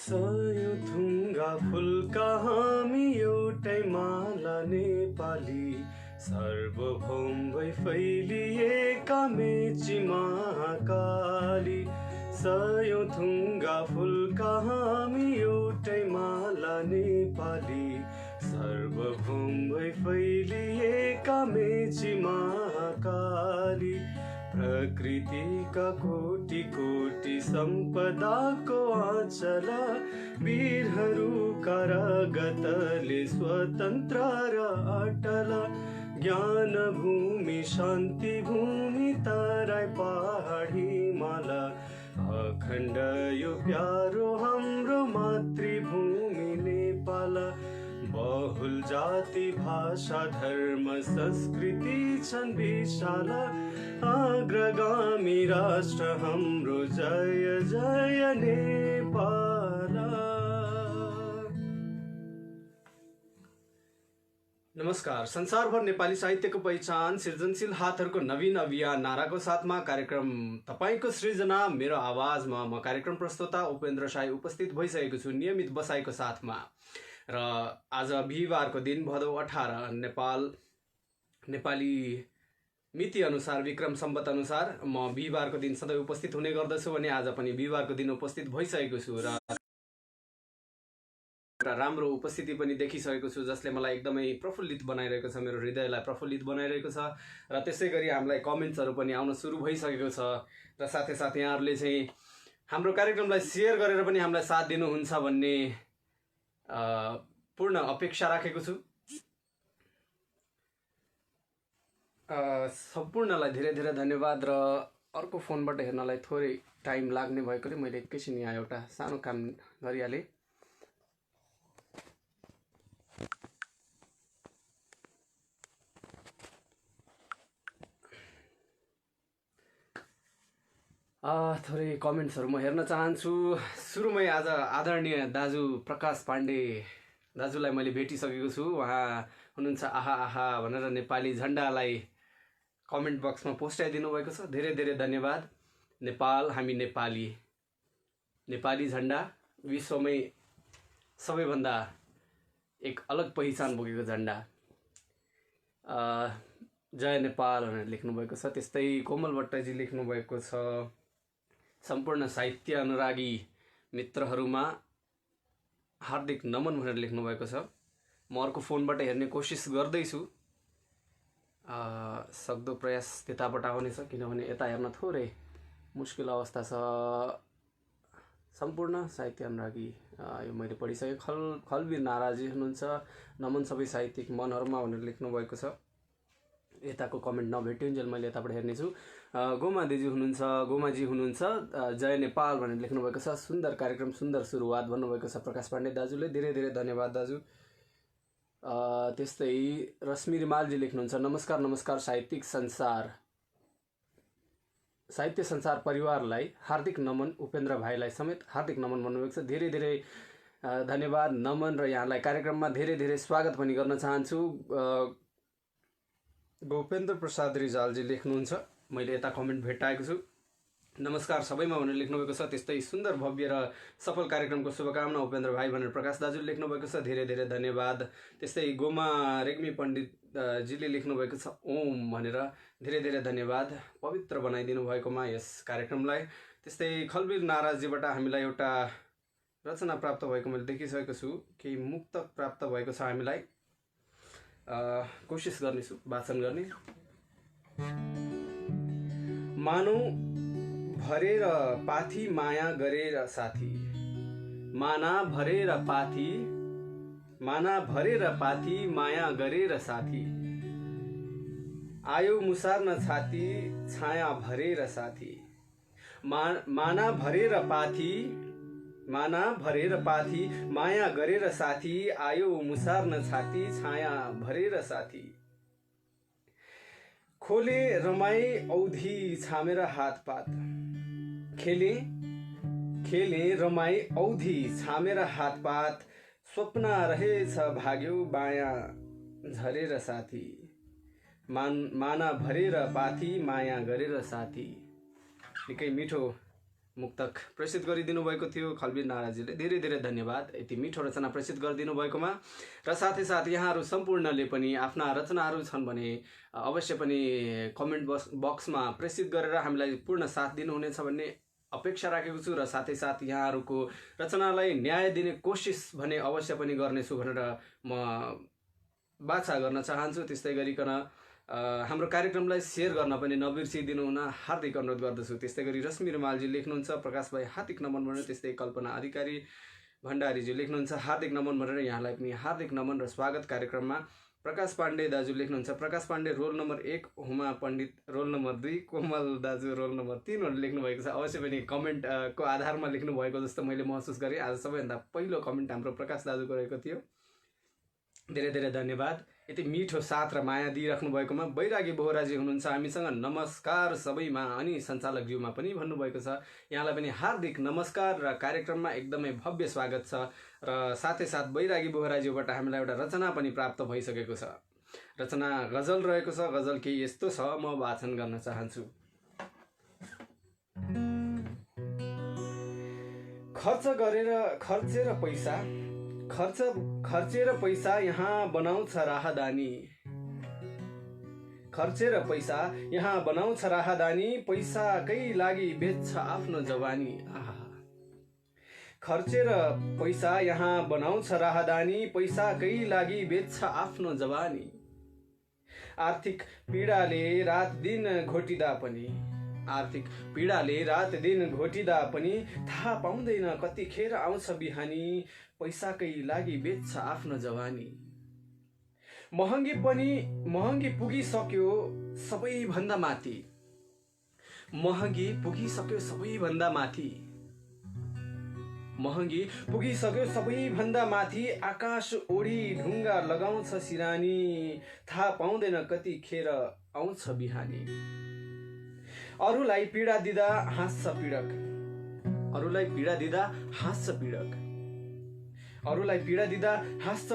सयौं थुङ्गा फुलका हामी एउटै माला नेपाली, सार्वभौम भई फैलिएका मेची महाकाली। सयौं थुङ्गा फुलका हामी एउटै माला नेपाली, सार्वभौम भई फैलिएका मेची महाकाली। प्रकृतिका कोटि कोटि सम्पदाको आँचल, वीरहरूका रगतले स्वतन्त्र र अटल। ज्ञान भूमि शान्ति भूमि तराई पहाड हिमाल, अखण्ड यो प्यारो हाम्रो मातृभूमि नेपाल। बहुल जाति भाषा धर्म संस्कृति छन् विशाल, अग्रगामी राष्ट्र हाम्रो जय जय नेपाल। नमस्कार। संसारभर नेपाली साहित्यको पहिचान सृजनशील हातहरूको नवीन अभियान नाराको साथमा कार्यक्रम तपाईको सृजना मेरो आवाजमा म कार्यक्रम प्रस्तोता उपेन्द्र साई उपस्थित भइसकेको छु नियमित बसाइको साथमा। र आज बिहिबारको दिन भदौ 18 नेपाली मिति अनुसार विक्रम सम्वत अनुसार म बिहिबारको दिन सधैँ उपस्थित हुने गर्दछु भने आज पनि बिहिबारको दिन उपस्थित भइसकेको छु र एउटा राम्रो उपस्थिति पनि देखिसकेको छु जसले मलाई एकदमै प्रफुल्लित बनाइरहेको छ, मेरो हृदयलाई प्रफुल्लित बनाइरहेको छ। र त्यसै गरी हामीलाई कमेन्ट्सहरू पनि आउन सुरु भइसकेको छ र साथै साथ यहाँहरूले चाहिँ हाम्रो कार्यक्रमलाई सेयर गरेर पनि हामीलाई साथ दिनुहुन्छ भन्ने पूर्ण अपेक्षा राखेको छु। सम्पूर्णलाई धेरै धेरै धन्यवाद। र अर्को फोनबाट हेर्नलाई थोरै टाइम लाग्ने भएकोले मैले एकैछिन यहाँ एउटा सानो काम गरिहालेँ। थोरै कमेन्ट्सहरू म हेर्न चाहन्छु। सुरुमै आज आदरणीय दाजु प्रकाश पाण्डे दाजुलाई मैले भेटिसकेको छु। उहाँ हुनुहुन्छ आहा आहा भनेर नेपाली झन्डालाई कमेन्ट बक्समा पोस्टाइदिनु भएको छ। धेरै धेरै धन्यवाद। नेपाल हामी नेपाली, नेपाली झन्डा विश्वमै सबैभन्दा एक अलग पहिचान बोकेको झन्डा। जय नेपाल भनेर लेख्नुभएको छ। त्यस्तै कोमल भट्टजी लेख्नुभएको छ सम्पूर्ण साहित्य अनुरागी मित्रहरूमा हार्दिक नमन भनेर लेख्नुभएको छ। म अर्को फोनबाट हेर्ने कोसिस गर्दैछु, सक्दो प्रयास त्यताबाट आउने छ किनभने यता हेर्न थोरै मुस्किल अवस्था छ। सम्पूर्ण साहित्य अनुरागी यो मैले पढिसकेँ। खलवीर नाराजी हुनुहुन्छ, नमन सबै साहित्यिक मनहरूमा भनेर लेख्नुभएको छ। यताको कमेन्ट नभेटिन्जेल मैले यताबाट हेर्नेछु। गोमाजी हुनुहुन्छ जय नेपाल भनेर लेख्नुभएको छ। सुन्दर कार्यक्रम सुन्दर सुरुवात भन्नुभएको छ प्रकाश पाण्डे दाजुले। धेरै धेरै धन्यवाद दाजु। त्यस्तै रश्मि रिमालजी लेख्नुहुन्छ नमस्कार नमस्कार साहित्य संसार परिवारलाई हार्दिक नमन, उपेन्द्र भाइलाई समेत हार्दिक नमन भन्नुभएको छ। धेरै धेरै धन्यवाद नमन र यहाँलाई कार्यक्रममा धेरै धेरै स्वागत पनि गर्न चाहन्छु। गोपेन्द्र प्रसाद रिजालजी लेख्नुहुन्छ, मैले यता कमेन्ट भेटाएको छु। नमस्कार सबैमा भनेर लेख्नुभएको छ। त्यस्तै सुन्दर भव्य र सफल कार्यक्रमको शुभकामना उपेन्द्र भाइ भनेर प्रकाश दाजुले लेख्नुभएको छ। धेरै धेरै धन्यवाद। त्यस्तै गोमा रेग्मी पण्डितजीले लेख्नुभएको छ ओम भनेर। धेरै धेरै धन्यवाद पवित्र बनाइदिनु भएकोमा यस कार्यक्रमलाई। त्यस्तै खलवीर नाराजीबाट हामीलाई एउटा रचना प्राप्त भएको मैले देखिसकेको छु, केही मुक्तक प्राप्त भएको छ हामीलाई। कोसिस गर्नेछु वाचन गर्ने। मानौ भरेर पाथी माया गरेर साथी, माना भरेर पाथी माया गरेर साथी, आयो मुसार्न छाती छाया भरेर साथी। माना भरेर पाथी माया गरेर साथी, आयो मुसार्न छाती छाया भरेर साथी। खोले रमाई औधी छामेर हातपात, खेले रमाई औधी छामेर हातपात, स्वप्न रहेछ भाग्यो बायाँ झरेर साथी। माना भरेर पाथी माया गरेर साथी। निकै मिठो मुक्तक प्रेषित गरिदिनु भएको थियो खलबीर नाराजीले। धेरै धेरै धन्यवाद यति मिठो रचना प्रेषित गरिदिनु भएकोमा। र साथै साथ यहाँहरू सम्पूर्णले पनि आफ्ना रचनाहरू छन् भने अवश्य पनि कमेन्ट बक्समा प्रेषित गरेर हामीलाई पूर्ण साथ दिनुहुनेछ भन्ने अपेक्षा राखेको छु। र साथै साथ यहाँहरूको रचनालाई न्याय दिने कोसिस भने अवश्य पनि गर्नेछु भनेर म बाछा गर्न चाहन्छु। त्यस्तै गरिकन हाम्रो कार्यक्रमलाई सेयर गर्न पनि नबिर्सिदिनु हुन हार्दिक अनुरोध गर्दछु। त्यस्तै गरी रश्मि रुमालजी लेख्नुहुन्छ प्रकाश भाइ हार्दिक नमन भनेर। त्यस्तै कल्पना अधिकारी भण्डारीजी लेख्नुहुन्छ हार्दिक नमन भनेर। यहाँलाई पनि हार्दिक नमन र स्वागत कार्यक्रममा। प्रकाश पाण्डे दाजु लेख्नुहुन्छ प्रकाश पाण्डे रोल नम्बर 1, हुमा पण्डित रोल नम्बर 2, कोमल दाजु रोल नम्बर 3 भनेर लेख्नुभएको छ। अवश्य पनि कमेन्टको आधारमा लेख्नुभएको जस्तो मैले महसुस गरेँ। आज सबैभन्दा पहिलो कमेन्ट हाम्रो प्रकाश दाजुको रहेको थियो। धेरै धेरै धन्यवाद यति मिठो साथ र माया दिइराख्नु भएकोमा। बैरागी बोहराजी हुनुहुन्छ हामीसँग, नमस्कार सबैमा। अनि सञ्चालकज्यूमा पनि भन्नुभएको छ यहाँलाई पनि हार्दिक नमस्कार र कार्यक्रममा एकदमै भव्य स्वागत छ। र साथै साथ बैरागी बोहराजीबाट हामीलाई एउटा रचना पनि प्राप्त भइसकेको छ। रचना गजल रहेको छ। गजल केही यस्तो छ, म वाचन गर्न चाहन्छु। खर्चेर पैसा यहाँ बनाउँछ राहदानी। खर्चेर पैसा यहाँ बनाउँछ राहदानी, पैसाकै लागि बेच्छ आफ्नो जवानी। खर्चेर पैसा यहाँ बनाउँछ राहदानी, पैसाकै लागि बेच्छ आफ्नो जवानी। आर्थिक पीडाले रात दिन घोटिँदा पनि थाहा पाउँदैन कतिखेर आउँछ बिहानी, पैसाकै लागि बेच्छ आफ्नो जवानी। महँगी पुगिसक्यो सबैभन्दा माथि। महँगी पुगिसक्यो सबैभन्दा माथि, आकाश ओढी ढुङ्गा लगाउँछ सिरानी, थाहा पाउँदैन कतिखेर आउँछ बिहानी। अरूलाई पीडा दिँदा हाँस्छ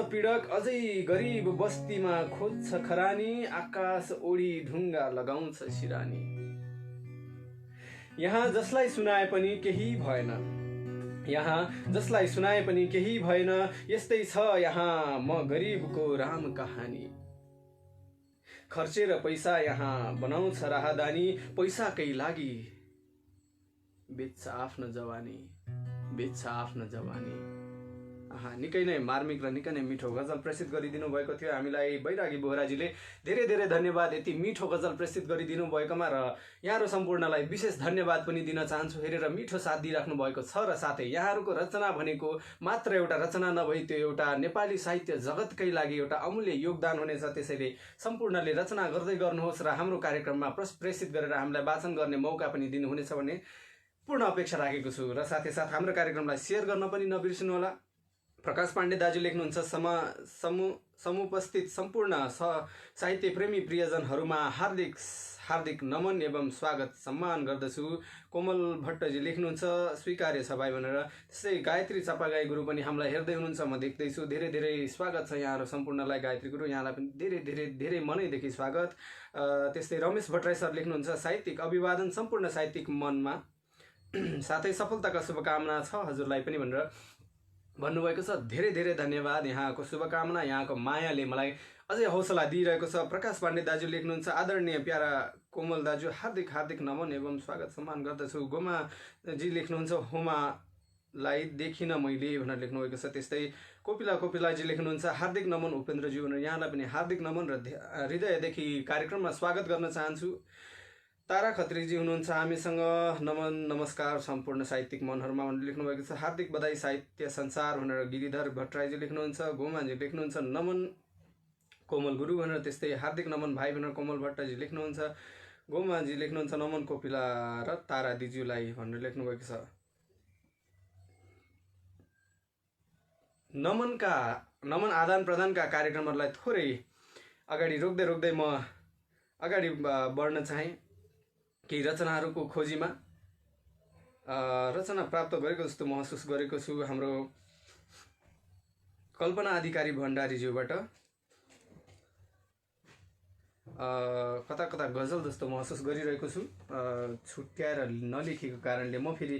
पीडक, अझै गरिब बस्तीमा खोज्छ खरानी, आकाश ओढी ढुङ्गा लगाउँछ सिरानी। यहाँ जसलाई सुनाए पनि केही भएन, यस्तै छ यहाँ म गरिबको राम कहानी। खर्चेर पैसा यहाँ बनाउँछ राहदानी, पैसाकै लागि बेच्छ आफ्नो जवानी। निकै नै मार्मिक र निकै नै मिठो गजल प्रेषित गरिदिनु भएको थियो हामीलाई बैरागी बोहराजीले। धेरै धेरै धन्यवाद यति मिठो गजल प्रेषित गरिदिनु भएकोमा। र यहाँहरू सम्पूर्णलाई विशेष धन्यवाद पनि दिन चाहन्छु। हेरेर मिठो साथ दिइराख्नु भएको छ। र साथै यहाँहरूको रचना भनेको मात्र एउटा रचना नभई त्यो एउटा नेपाली साहित्य जगतकै लागि एउटा अमूल्य योगदान हुनेछ। त्यसैले सम्पूर्णले रचना गर्दै गर्नुहोस् र हाम्रो कार्यक्रममा प्रेषित गरेर हामीलाई वाचन गर्ने मौका पनि दिनुहुनेछ भन्ने पूर्ण अपेक्षा राखेको छु। र साथै साथ हाम्रो कार्यक्रमलाई सेयर गर्न पनि नबिर्सिनु होला। प्रकाश पाण्डे दाजु लेख्नुहुन्छ समुपस्थित सम्पूर्ण साहित्य प्रेमी प्रियजनहरूमा हार्दिक नमन एवं स्वागत सम्मान गर्दछु। कोमल भट्टजी लेख्नुहुन्छ स्वीकार्य छ भाइ भनेर। त्यस्तै गायत्री चापागाई गुरु पनि हामीलाई हेर्दै हुनुहुन्छ, म देख्दैछु। धेरै धेरै स्वागत छ यहाँहरू सम्पूर्णलाई। गायत्री गुरु यहाँलाई पनि धेरै धेरै धेरै मनैदेखि स्वागत। त्यस्तै रमेश भट्टराई सर लेख्नुहुन्छ साहित्यिक अभिवादन सम्पूर्ण साहित्यिक मनमा, साथै सफलताका शुभकामना छ हजुरलाई पनि भनेर भन्नुभएको छ। धेरै धेरै धन्यवाद। यहाँको शुभकामना, यहाँको मायाले मलाई अझै हौसला दिइरहेको छ। प्रकाश पाण्डे दाजु लेख्नुहुन्छ आदरणीय प्यारा कोमल दाजु हार्दिक नमन एवं स्वागत सम्मान गर्दछु। गोमाजी लेख्नुहुन्छ होमालाई देखिन मैले भनेर लेख्नुभएको छ। त्यस्तै कोपिलाजी लेख्नुहुन्छ हार्दिक नमन उपेन्द्रज्यू भनेर। यहाँलाई पनि हार्दिक नमन र हृदयदेखि कार्यक्रममा स्वागत गर्न चाहन्छु। तारा खत्रीजी हुनुहुन्छ हामीसँग, नमन नमस्कार सम्पूर्ण साहित्यिक मनहरूमा भनेर लेख्नुभएको छ। हार्दिक बधाई साहित्य संसार भनेर गिरिधर भट्टराईजी लेख्नुहुन्छ। गोमाजी लेख्नुहुन्छ नमन कोमल गुरु भनेर। त्यस्तै हार्दिक नमन भाइ भनेर कोमल भट्टजी लेख्नुहुन्छ। गोमाजी लेख्नुहुन्छ नमन कोपिला र तारा दिज्यूलाई भनेर लेख्नुभएको छ। नमन आदान प्रदानका कार्यक्रमहरूलाई थोरै अगाडि रोक्दै म अगाडि बढ्न चाहेँ। केही रचनाहरूको खोजीमा रचना प्राप्त गरेको जस्तो महसुस गरेको छु हाम्रो कल्पना अधिकारी भण्डारीज्यूबाट। कता कता गजल जस्तो महसुस गरिरहेको छु। छुट्याएर नलेखेको कारणले म फेरि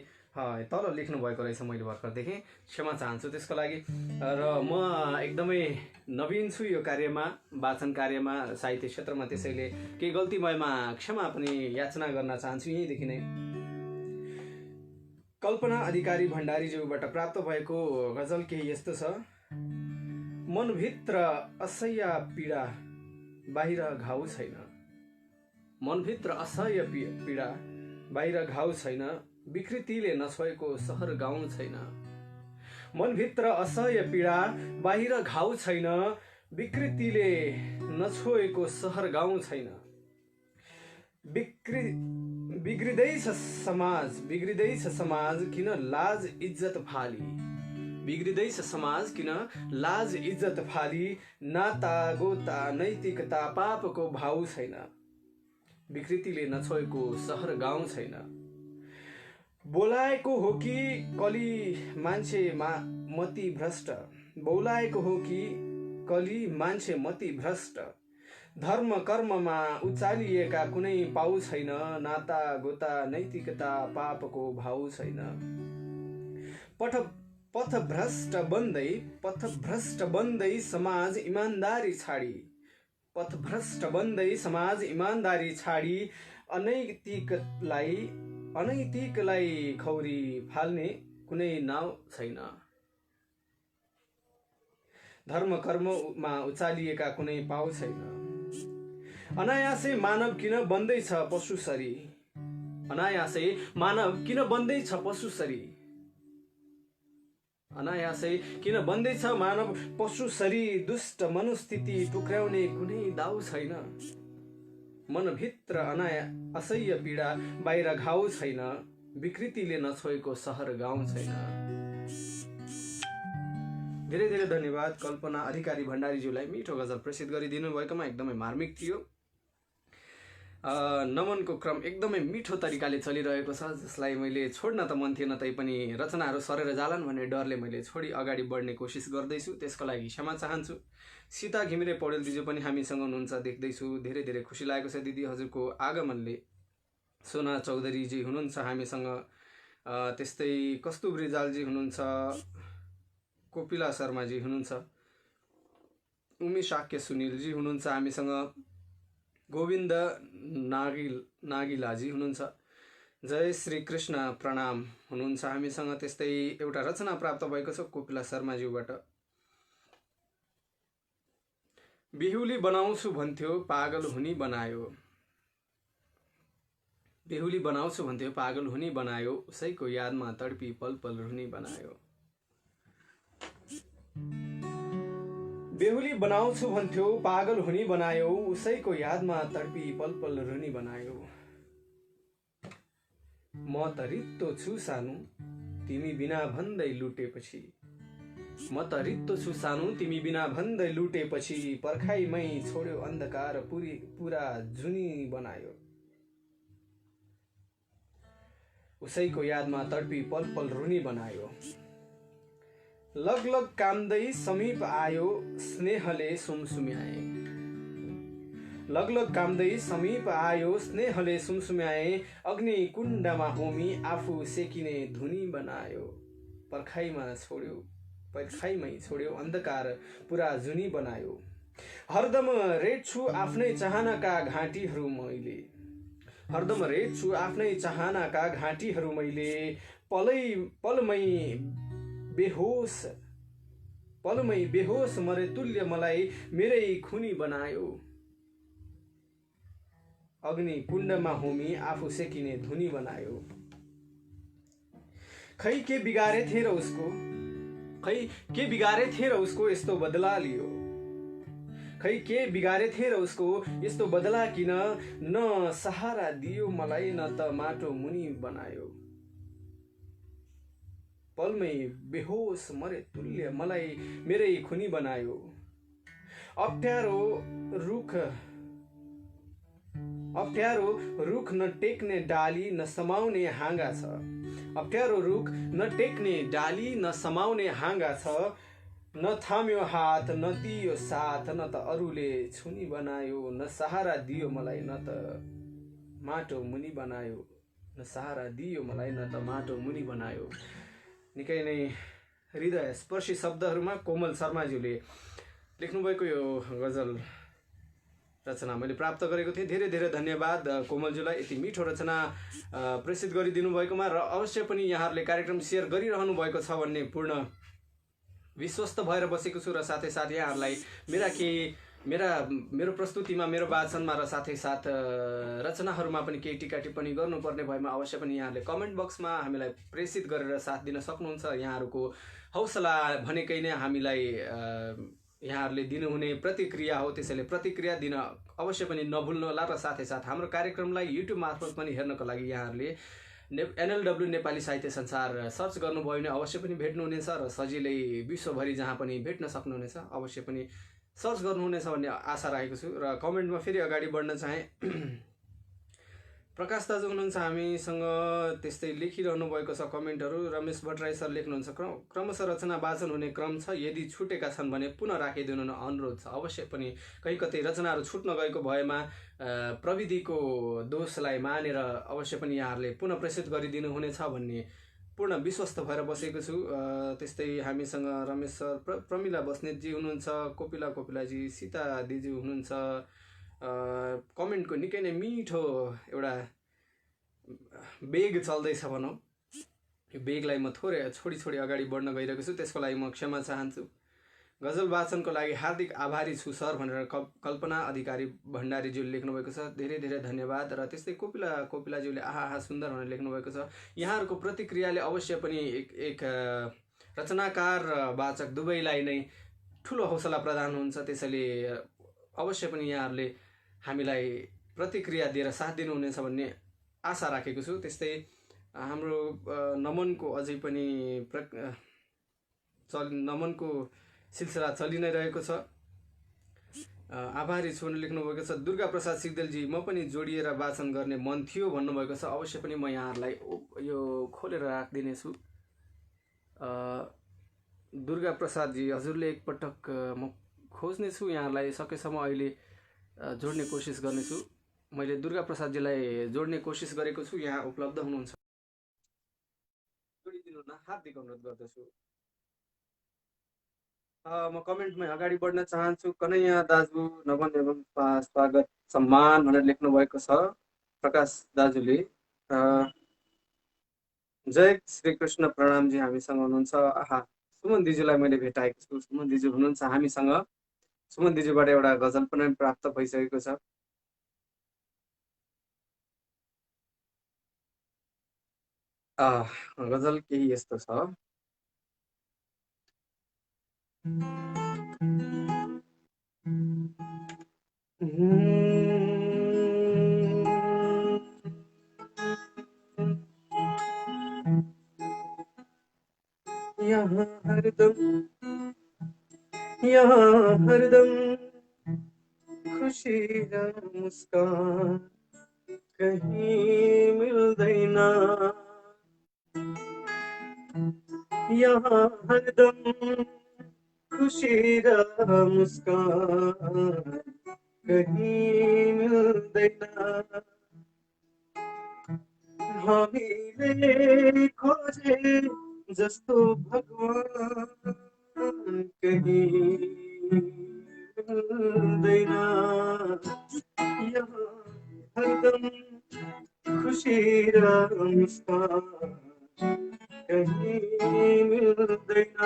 तल लेख्नु भएको रहेछ, मैले भर्खर देखेँ, क्षमा चाहन्छु त्यसको लागि। र म एकदमै नवीन छु यो कार्यमा, वाचन कार्यमा, साहित्य क्षेत्रमा, त्यसैले केही गल्ती भएमा क्षमा पनि याचना गर्न चाहन्छु यहीँदेखि नै। कल्पना अधिकारी भण्डारीज्यूबाट प्राप्त भएको गजल केही यस्तो छ। मनभित्र असह्य पीडा बाहिर घाउ छैन, मनभित्र असह्य पीडा बाहिर घाउ छैन, विकृतिले नछोएको सहर गाउँ छैन। मनभित्र असह्य पीडा बाहिर घाउ छैन, विकृतिले नछोएको सहर गाउँ छैन। बिग्रिँदैछ समाज किन लाज इज्जत फाली, बिग्रिँदैछ समाज किन लाज इज्जत फाली, नाता गोता नैतिकता पापको भाउ छैन, विकृतिले नछोएको सहर गाउँ छैन। बोलाएको हो कि कली मान्छे मति भ्रष्ट, बोलाएको हो कि कली मान्छे मति भ्रष्ट, धर्म कर्ममा उचालिएका कुनै पाउ छैन, नाता गोता नैतिकता पापको भाउ छैन। पथभ्रष्ट बन्दै समाज इमान्दारी छाडी, पथभ्रष्ट बन्दै समाज इमान्दारी छाडी, अनैतिकलाई खौरी फाल्ने कुनै नाउ छैन, धर्म कर्ममा उचालिएका कुनै पाउ छैन। अनायासै मानव किन बन्दैछ पशुसरी, अनायासै मानव किन बन्दैछ पशुसरी, अनायासै किन बन्दैछ मानव पशुसरी, दुष्ट मनस्थिति टुक्र्याउने कुनै दाउ छैन। मनभित्र असह्य पीडा बाहिर घाउ छैन, विकृतिले नछोएको सहर गाउँ छैन। धेरै धेरै धन्यवाद कल्पना अधिकारी भण्डारीज्यूलाई मिठो गजल प्रेषित गरिदिनु भएकोमा, एकदमै मार्मिक थियो। नमनको क्रम एकदमै मिठो तरिकाले चलिरहेको छ, जसलाई मैले छोड्न त मन थिएन, तैपनि रचनाहरू सरेर जालान् भन्ने डरले मैले छोडी अगाडि बढ्ने कोसिस गर्दैछु, त्यसको लागि क्षमा चाहन्छु। सीता घिमिरे पौडेल दिजु पनि हामीसँग हुनुहुन्छ देख्दैछु, धेरै धेरै खुसी लागेको छ दिदी हजुरको आगमनले। सोना चौधरीजी हुनुहुन्छ हामीसँग, त्यस्तै कस्तुभ रिजालजी हुनुहुन्छ, कोपिला शर्माजी हुनुहुन्छ, उमी शाक्य सुनिलजी हुनुहुन्छ हामीसँग, गोविन्द नागिलाजी हुनुहुन्छ, जय श्री कृष्ण प्रणाम हुनुहुन्छ हामीसँग। त्यस्तै एउटा रचना प्राप्त भएको छ कोपिला शर्माज्यूबाट। बेहुली बनाउँछु भन्थ्यो पागल हुनी बनायो, बेहुली बनाउँछु भन्थ्यो पागल हुनी बनायो, उसैको यादमा तडपी पल पल रुनी बनायो। बेहुली बनाउँछु भन्थ्यो पागल हुनी बनायो, उसैको यादमा तडपी पल पल रुनी बनायो। म त रित्तो छु सानो तिमी बिना भन्दै लुटेपछि, म त रित्तो छु सानो तिमी बिना भन्दै लुटेपछि, पर्खाइमै छोड्यो अन्धकार पुरा जुनी बनायो, उसैको यादमा तडपी पल पल रुनी बनायो। लगलग काम्दै समीप आयो स्नेहले सुमसुम्याए, लगलग काम्दै समीप आयो स्नेहले सुमसुम्याए, अग्नि कुण्डमा होमी आफू सेकिने धुनी बनायो, पर्खाइमै छोड्यो अन्धकार पुरा जुनी बनायो। हरदम रेट्छु आफ्नै चाहनाका घाँटीहरू मैले, हरदम रेट्छु आफ्नै चाहनाका घाँटीहरू मैले, पलमै बेहोस मरे तुल्य मलाई मेरै खुनी बनायो, अग्नि कुण्डमा होमी आफू सेकिने धुनी बनायो। खै के बिगारे थिए र उसको यस्तो बदला लियो, खै के बिगारे थिए र उसको यस्तो बदला किन, न सहारा दियो मलाई न त माटो मुनि बनायो, पलमै बेहोस मरे तुल्य मलाई मेरै खुनी बनायो। अप्ठ्यारो रुख न टेक्ने डाली न समाउने हाँगा छ, अप्ठ्यारो रुख न टेक्ने डाली न समाउने हाँगा छ, न थाम्यो हात न दियो साथ न त अरूले छुनी बनायो न सहारा दियो मलाई न त माटो मुनि बनायो न सहारा दियो मलाई न त माटो मुनि बनायो। निकै नै हृदय स्पर्शी शब्दहरूमा कोमल शर्माज्यूले लेख्नुभएको यो गजल रचना मैले प्राप्त गरेको थिएँ। धेरै धेरै धन्यवाद कोमलज्यूलाई यति मिठो रचना प्रेषित गरिदिनु भएकोमा, र अवश्य पनि यहाँहरूले कार्यक्रम सेयर गरिरहनु भएको छ भन्ने पूर्ण विश्वस्त भएर बसेको छु। र साथै साथ यहाँहरूलाई मेरो प्रस्तुतिमा, मेरो वाचनमा र साथै साथ रचनाहरूमा पनि केही टिका टिप्पणी गर्नुपर्ने भएमा अवश्य पनि यहाँहरूले कमेन्ट बक्समा हामीलाई प्रेषित गरेर साथ दिन सक्नुहुन्छ। यहाँहरूको हौसला भनेकै नै हामीलाई यहाँहरूले दिनुहुने प्रतिक्रिया हो, त्यसैले प्रतिक्रिया दिन अवश्य पनि नभुल्नुहोला। र साथै साथ हाम्रो कार्यक्रमलाई युट्युब मार्फत पनि हेर्नको लागि यहाँहरूले NLW नेपाली साहित्य संसार सर्च गर्नुभयो भने अवश्य पनि भेट्नुहुनेछ, र सजिलै विश्वभरि जहाँ पनि भेट्न सक्नुहुनेछ। अवश्य पनि सर्च गर्नुहुनेछ भन्ने आशा राखेको छु। र कमेन्टमा फेरि अगाडि बढ्न चाहेँ। प्रकाश दाजु हुनुहुन्छ हामीसँग, त्यस्तै लेखिरहनु भएको छ कमेन्टहरू। रमेश भट्टराई सर लेख्नुहुन्छ, क्रमशः रचना वाचन हुने क्रम छ, यदि छुटेका छन् भने पुनः राखिदिनु न अनुरोध छ। अवश्य पनि कहीँ कतै रचनाहरू छुट्न गएको भएमा प्रविधिको दोषलाई मानेर अवश्य पनि यहाँहरूले पुनः प्रेषित गरिदिनु हुनेछ भन्ने पूर्ण विश्वस्त भएर बसेको छु। त्यस्तै हामीसँग रमेश सर, प्रमिला बस्नेतजी हुनुहुन्छ, कोपिलाजी, सीता दिदी हुनुहुन्छ। कमेन्टको निकै नै मिठो एउटा वेग चल्दैछ भनौँ। यो वेगलाई म थोरै छोडी अगाडि बढ्न गइरहेको छु, त्यसको लागि म क्षमा चाहन्छु। गजल वाचनको लागि हार्दिक आभारी छु सर भनेर कल्पना अधिकारी भण्डारीज्यूले लेख्नुभएको छ। धेरै धेरै धन्यवाद। र त्यस्तै कोपिलाज्यूले आहा सुन्दर भनेर लेख्नुभएको छ। यहाँहरूको प्रतिक्रियाले अवश्य पनि एक रचनाकार र वाचक दुवैलाई नै ठुलो हौसला प्रदान हुन्छ। त्यसैले अवश्य पनि यहाँहरूले हामीलाई प्रतिक्रिया दिएर साथ दिनुहुनेछ भन्ने आशा राखेको छु। त्यस्तै हाम्रो नमनको अझै पनि नमनको सिलसिला चलि नै रहेको छ। आभारी छु भनेर लेख्नुभएको छ। दुर्गा प्रसाद सिग्देलजी, म पनि जोडिएर वाचन गर्ने मन थियो भन्नुभएको छ। अवश्य पनि म यहाँहरूलाई यो खोलेर राखिदिनेछु। दुर्गा प्रसादजी, हजुरले एकपटक म खोज्नेछु, यहाँहरूलाई सकेसम्म अहिले जोड्ने कोसिस गर्नेछु। मैले दुर्गा प्रसादजीलाई जोड्ने कोसिस गरेको छु, यहाँ उपलब्ध हुनुहुन्छ, जोडिदिनु न हार्दिक अनुरोध गर्दछु। म कमेन्टमा अगाडि बढ्न चाहन्छु। कन्हैया दाजु नमन एवं स्वागत सम्मान भनेर लेख्नु भएको छ प्रकाश दाजुले। जय श्री कृष्ण, प्रणामजी, हामीसँग हुनुहुन्छ। आहा, सुमन दिजुलाई मैले भेटाएको छु। सुमन दिजु हुनुहुन्छ हामीसँग। सुमन दिजुबाट एउटा गजल पनि प्राप्त भइसकेको छ। गजल केही यस्तो छ। यहाँ हरदम खुशी र मुस्कान कहीं मिल्दैन। यहाँ हरदम खुशी र मुस्कान कहीं मिल्दैन। हामीले खोजे जस्तो भगवान कहीं मिल्दैन। यहाँ हरदम खुशी र मुस्कान कहीं मिल्दैन।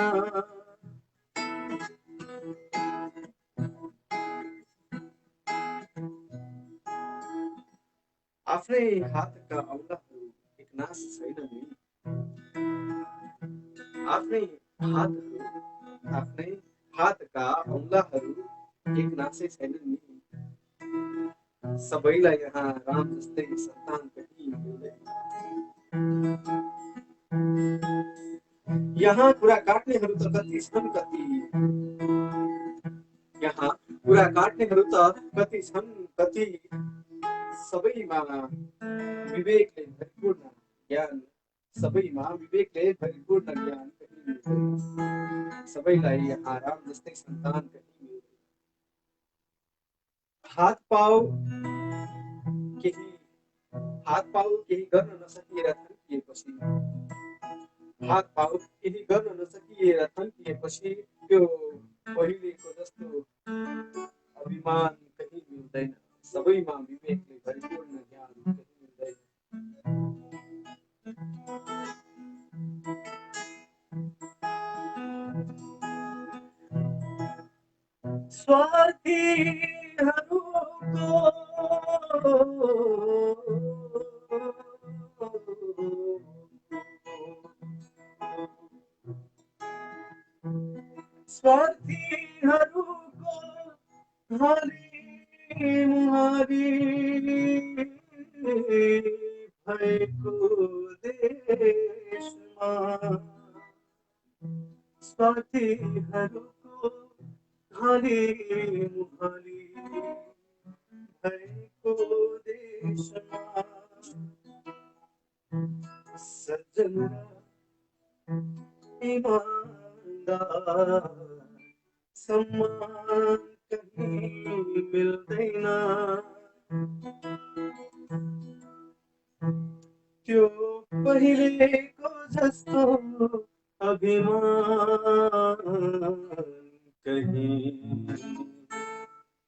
आफ्नै हातका औँलाहरू एक नाश छैन नि। आफ्नै हातका औँलाहरू एक नासै छैन नि। सबैलाई यहाँ राम जस्तै सन्तान कहीं मिल्दैन। यहाँ कुरा काट्नेहरू त कति छन् कति, यहाँ कुरा काट्नेहरू त कति छन् कति, सबैमा विवेकले भरिपूर्ण ज्ञान, सबैमा विवेकले भरिपूर्ण ज्ञान कहीं मिल्दैन, सबैलाई आराम जस्तै सन्तान कहीँ मिल्दैन। हात पाउ केही हात पाउ केही गर्न नसकिएर थन्किएपछि, हात पाउ केही गर्न नसकिएर थन्किएपछि त्यो पहिलेको जस्तो अभिमान कहीँ मिल्दैन, सबैमा विवेकले भरिपूर्ण ज्ञान कहीँ मिल्दैन। स्वार्थीहरूको स्वार्थीहरूको हारी मुहारी भएको देशमा, स्वार्थीहरूको हाली मुहाली भएको देशमा, सज्जन ईमानदार सम्मान कहीं मिल्दैन, त्यो पहिलेको जस्तो अभिमान कहीं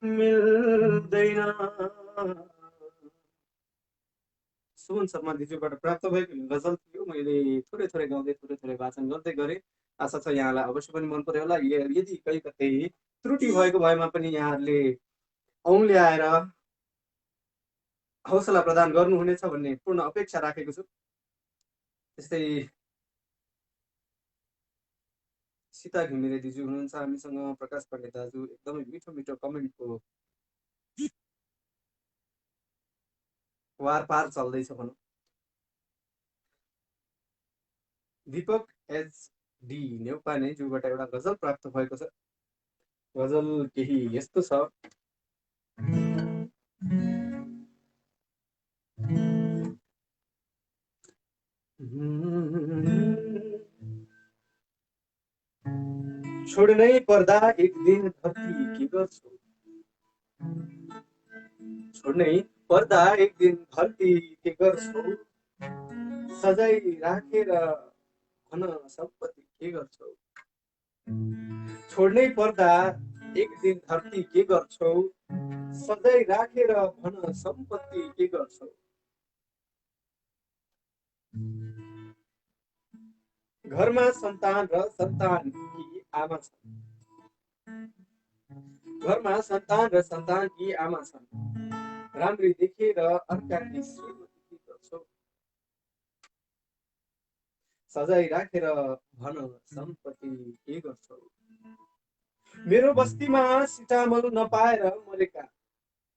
मिल्दैन। सुमन शर्मा दिदीबाट प्राप्त भएको गजल थियो। मैले थोरै थोरै गाउँदै थोरै थोरै वाचन गर्दै गरेँ। आशा छ यहाँलाई अवश्य पनि मन पर्यो होला। यदि कहीँ कतै त्रुटि भएको भएमा पनि यहाँहरूले औँल्याएर हौसला प्रदान गर्नुहुनेछ भन्ने पूर्ण अपेक्षा राखेको छु। त्यस्तै सीता घिमिरे दिजु हुनुहुन्छ हामीसँग, प्रकाश पाण्डे दाजु एकदमै मिठो मिठो कमेन्टको वार पार चल्दैछ भनौँ। दीपक एचडी नेउपानेज्यूबाट एउटा गजल प्राप्त भएको छ। गजल केही यस्तो छ। छोड्नै पर्दा एक दिन धरती के गर्छौ, छोड्नै पर्दा एक दिन धरती के गर्छौ, सजाई राखेर भन सम्पत्ति के गर्छौ, छोड्नै पर्दा एक दिन धरती के गर्छौ, सजाई राखेर भन सम्पत्ति के गर्छौ। घरमा सन्तान र सन्तानकी आमा छन्, घरमा सन्तान र सन्तानकी आमा छन्, राम्री देखेर अर्काकी श्रीमती के गर्छौ, सजाई राखेर भन सम्पत्ति के गर्छौ। मेरो बस्तीमा सिटामोल नपाएर मरेका,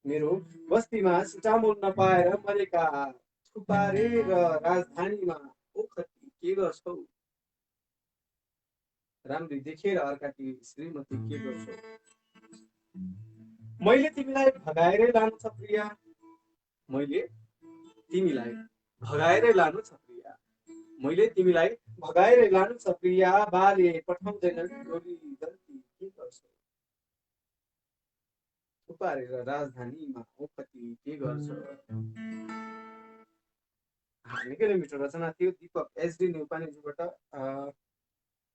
मेरो बस्तीमा सिटामोल नपाएर मरेका थुपारे र राजधानीमा ओखती के गर्छौ, राम्री देखेर अर्काकी श्रीमती के गर्छौ। मैले तिमीलाई भगाएरै लानु छ प्रिया, मैले तिमीलाई भगाएरै लानु छ प्रिया, मैले तिमीलाई भगाएरै लानु छ प्रिया, बाले पठाउँदैनन् डोली दर्ती के गर्छौ, थुपारेर राजधानीमा ओखती के गर्छौ। निकै नै मिठो रचना थियो दीपक एचडी नेउपानेज्यूबाट।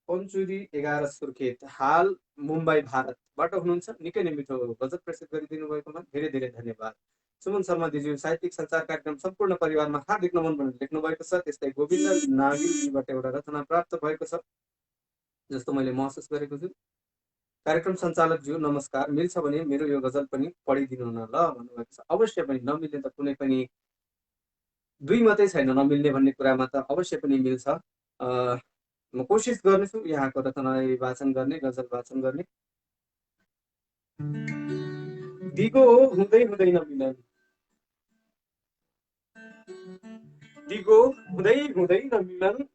पञ्चुरी 11 सुर्खेत, हाल मुम्बई भारतबाट हुनुहुन्छ। निकै नै मिठो गजल प्रेषित गरिदिनु भएकोमा धेरै धेरै धन्यवाद। सुमन शर्मा दिज्यू साहित्यिक सञ्चार कार्यक्रम सम्पूर्ण परिवारमा हार्दिक नमन भनेर लेख्नु भएको छ। त्यस्तै गोविन्द नागिलजीबाट एउटा रचना प्राप्त भएको छ जस्तो मैले महसुस गरेको छु। कार्यक्रम सञ्चालकज्यू नमस्कार, मिल्छ भने मेरो यो गजल पनि पढिदिनु न ल भन्नुभएको छ। अवश्य पनि, नमिल्ने त कुनै पनि दुई मात्रै छैन, नमिल्ने भन्ने कुरामा त अवश्य पनि मिल्छ। म कोसिस गर्नेछु यहाँको रचनालाई वाचन गर्ने, गजल वाचन गर्ने। दिगो हुँदै हुँदैन मिलन, दिगो हुँदै हुँदैन मिलन,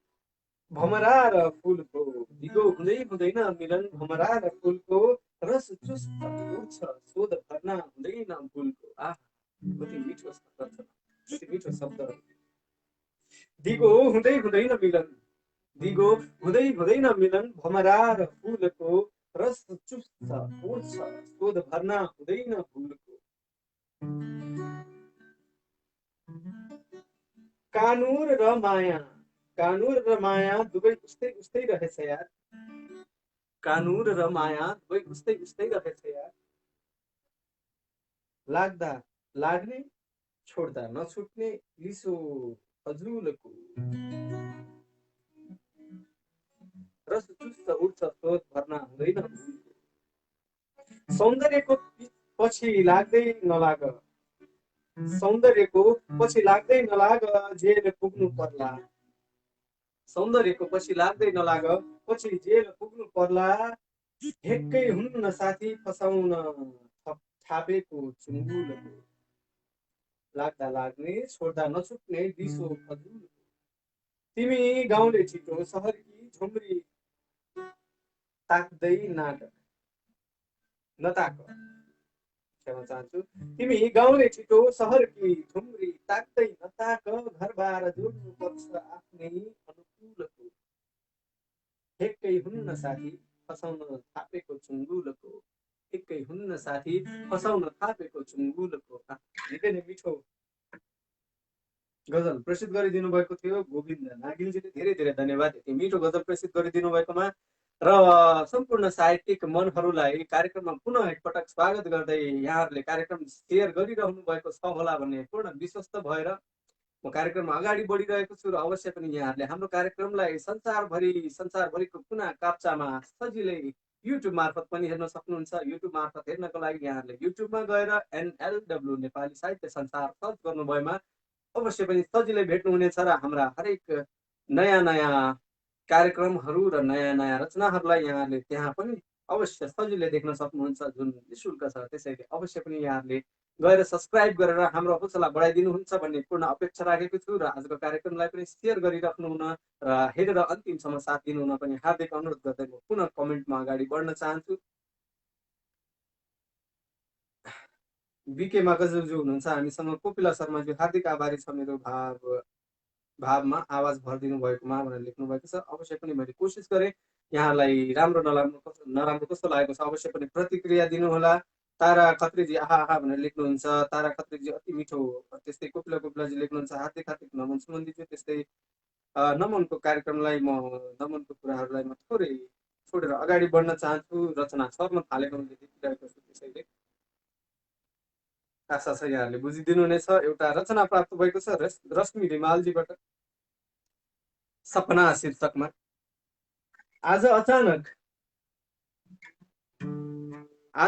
भमरा र फुलको, दिगो हुँदै हुँदैन मिलन, भमरा र फुलको, रस चुस्त उठ्छ शोध भर्ना हुँदैन फुलको। कति मिठो शब्द, कति मिठो शब्द। दिगो हुँदै हुँदैन मिलन, दिगो हुँदै हुँदैन मिलन भमरा र फुलको रस चुस्छ उड्छ शोध भर्ना हुँदैन भुलको। कानुर र माया, कानुर र माया दुवै उस्तै उस्तै रहेछ यार। कानुर र माया दुवै उस्तै उस्तै रहेछ यार। लाग्दा लाग्ने छोड्दा नछुट्ने लिसो फजुलको। रस चुस्छ उड्छ शोध भर्ना हुँदैन भुलको। सौन्दर्यको पछि लाग्दै नलाग, सौन्दर्यको पछि लाग्दै नलाग जेल पुग्नु पर्ला। सौन्दर्यको पछि लाग्दै नलाग पछि जेल पुग्नु पर्ला। हेक्कै हुन्न साथी फसाउन थापेको चुङ्गुलको। लाग्दा लाग्ने छोड्दा नछुट्ने दिसो फजुल। तिमी गाउँले छिटो सहरकी झुम्री ताक्दै नाटक नताक, क्षमा चाहन्छु। तिमी गाउँले छिटो सहरकी झुम्री ताक्दै नताक घरबार जोड्नु पर्छ आफ्नै अनुकूलको। हेक्कै हुन्न साथी फसाउन थापेको चुङ्गुलको। एकै हुन्न साथी फसाउन थापेको चुङ्गुलको। निकै नै मिठो गजल प्रस्तुत गरिदिनु भएको थियो गोविन्द नागिलजीले। धेरै धेरै धन्यवाद यति मिठो गजल प्रस्तुत गरिदिनु भएकोमा। र सम्पूर्ण साहित्यिक मनहरूलाई कार्यक्रममा पुनः एकपटक स्वागत गर्दै यहाँहरूले कार्यक्रम सेयर गरिरहनु भएको छ होला भन्ने पूर्ण विश्वस्त भएर म कार्यक्रममा अगाडि बढिरहेको छु। र अवश्य पनि यहाँहरूले हाम्रो कार्यक्रमलाई संसारभरिको कुना काप्चामा सजिलै युट्युब मार्फत पनि हेर्न सक्नुहुन्छ। युट्युब मार्फत हेर्नको लागि यहाँहरूले युट्युबमा गएर एनएलडब्ल्यू नेपाली साहित्य संसार सर्च गर्नुभएमा अवश्य पनि सजिलै भेट्नुहुनेछ। र हाम्रा हरेक नयाँ नयाँ कार्यक्रमहरू र नयाँ नयाँ रचनाहरूलाई यहाँहरूले त्यहाँ पनि अवश्य सजिलै देख्न सक्नुहुन्छ, जुन निःशुल्क छ। त्यसैले अवश्य पनि यहाँहरूले गएर सब्सक्राइब गरेर हाम्रो हौसला बढाइदिनुहुन्छ भन्ने पूर्ण अपेक्षा राखेको छु। र आजको कार्यक्रमलाई पनि सेयर गरिराख्नु हुन र हेरेर अन्तिमसम्म साथ दिनुहुन पनि हार्दिक अनुरोध गर्दै म पुनः कमेन्टमा अगाडि बढ्न चाहन्छु। बिके मगजुजु हुनुहुन्छ हामीसँग, कोपिला शर्माज्यू हार्दिक आभारी छ मेरो भावमा आवाज भरिदिनु भएकोमा भनेर लेख्नु भएको छ। अवश्य पनि मैले कोसिस गरेँ। यहाँलाई राम्रो नराम्रो कस्तो लागेको छ अवश्य पनि प्रतिक्रिया दिनुहोला। तारा खत्रीजी आहा आहा भनेर लेख्नुहुन्छ। तारा खत्रीजी अति मिठो। त्यस्तै कोपिलाजी लेख्नुहुन्छ हार्दिक हार्दिक नमन सुमन्दिज्यू। त्यस्तै नमनको कार्यक्रमलाई नमनको कुराहरूलाई म थोरै छोडेर अगाडि बढ्न चाहन्छु। रचना सर्न थालेको मैले देखिरहेको छु। त्यसैले आशा छ यहाँहरूले बुझिदिनु हुनेछ। एउटा रचना प्राप्त भएको छ रश्मि रिमालजीबाट, सपना शीर्षकमा। आज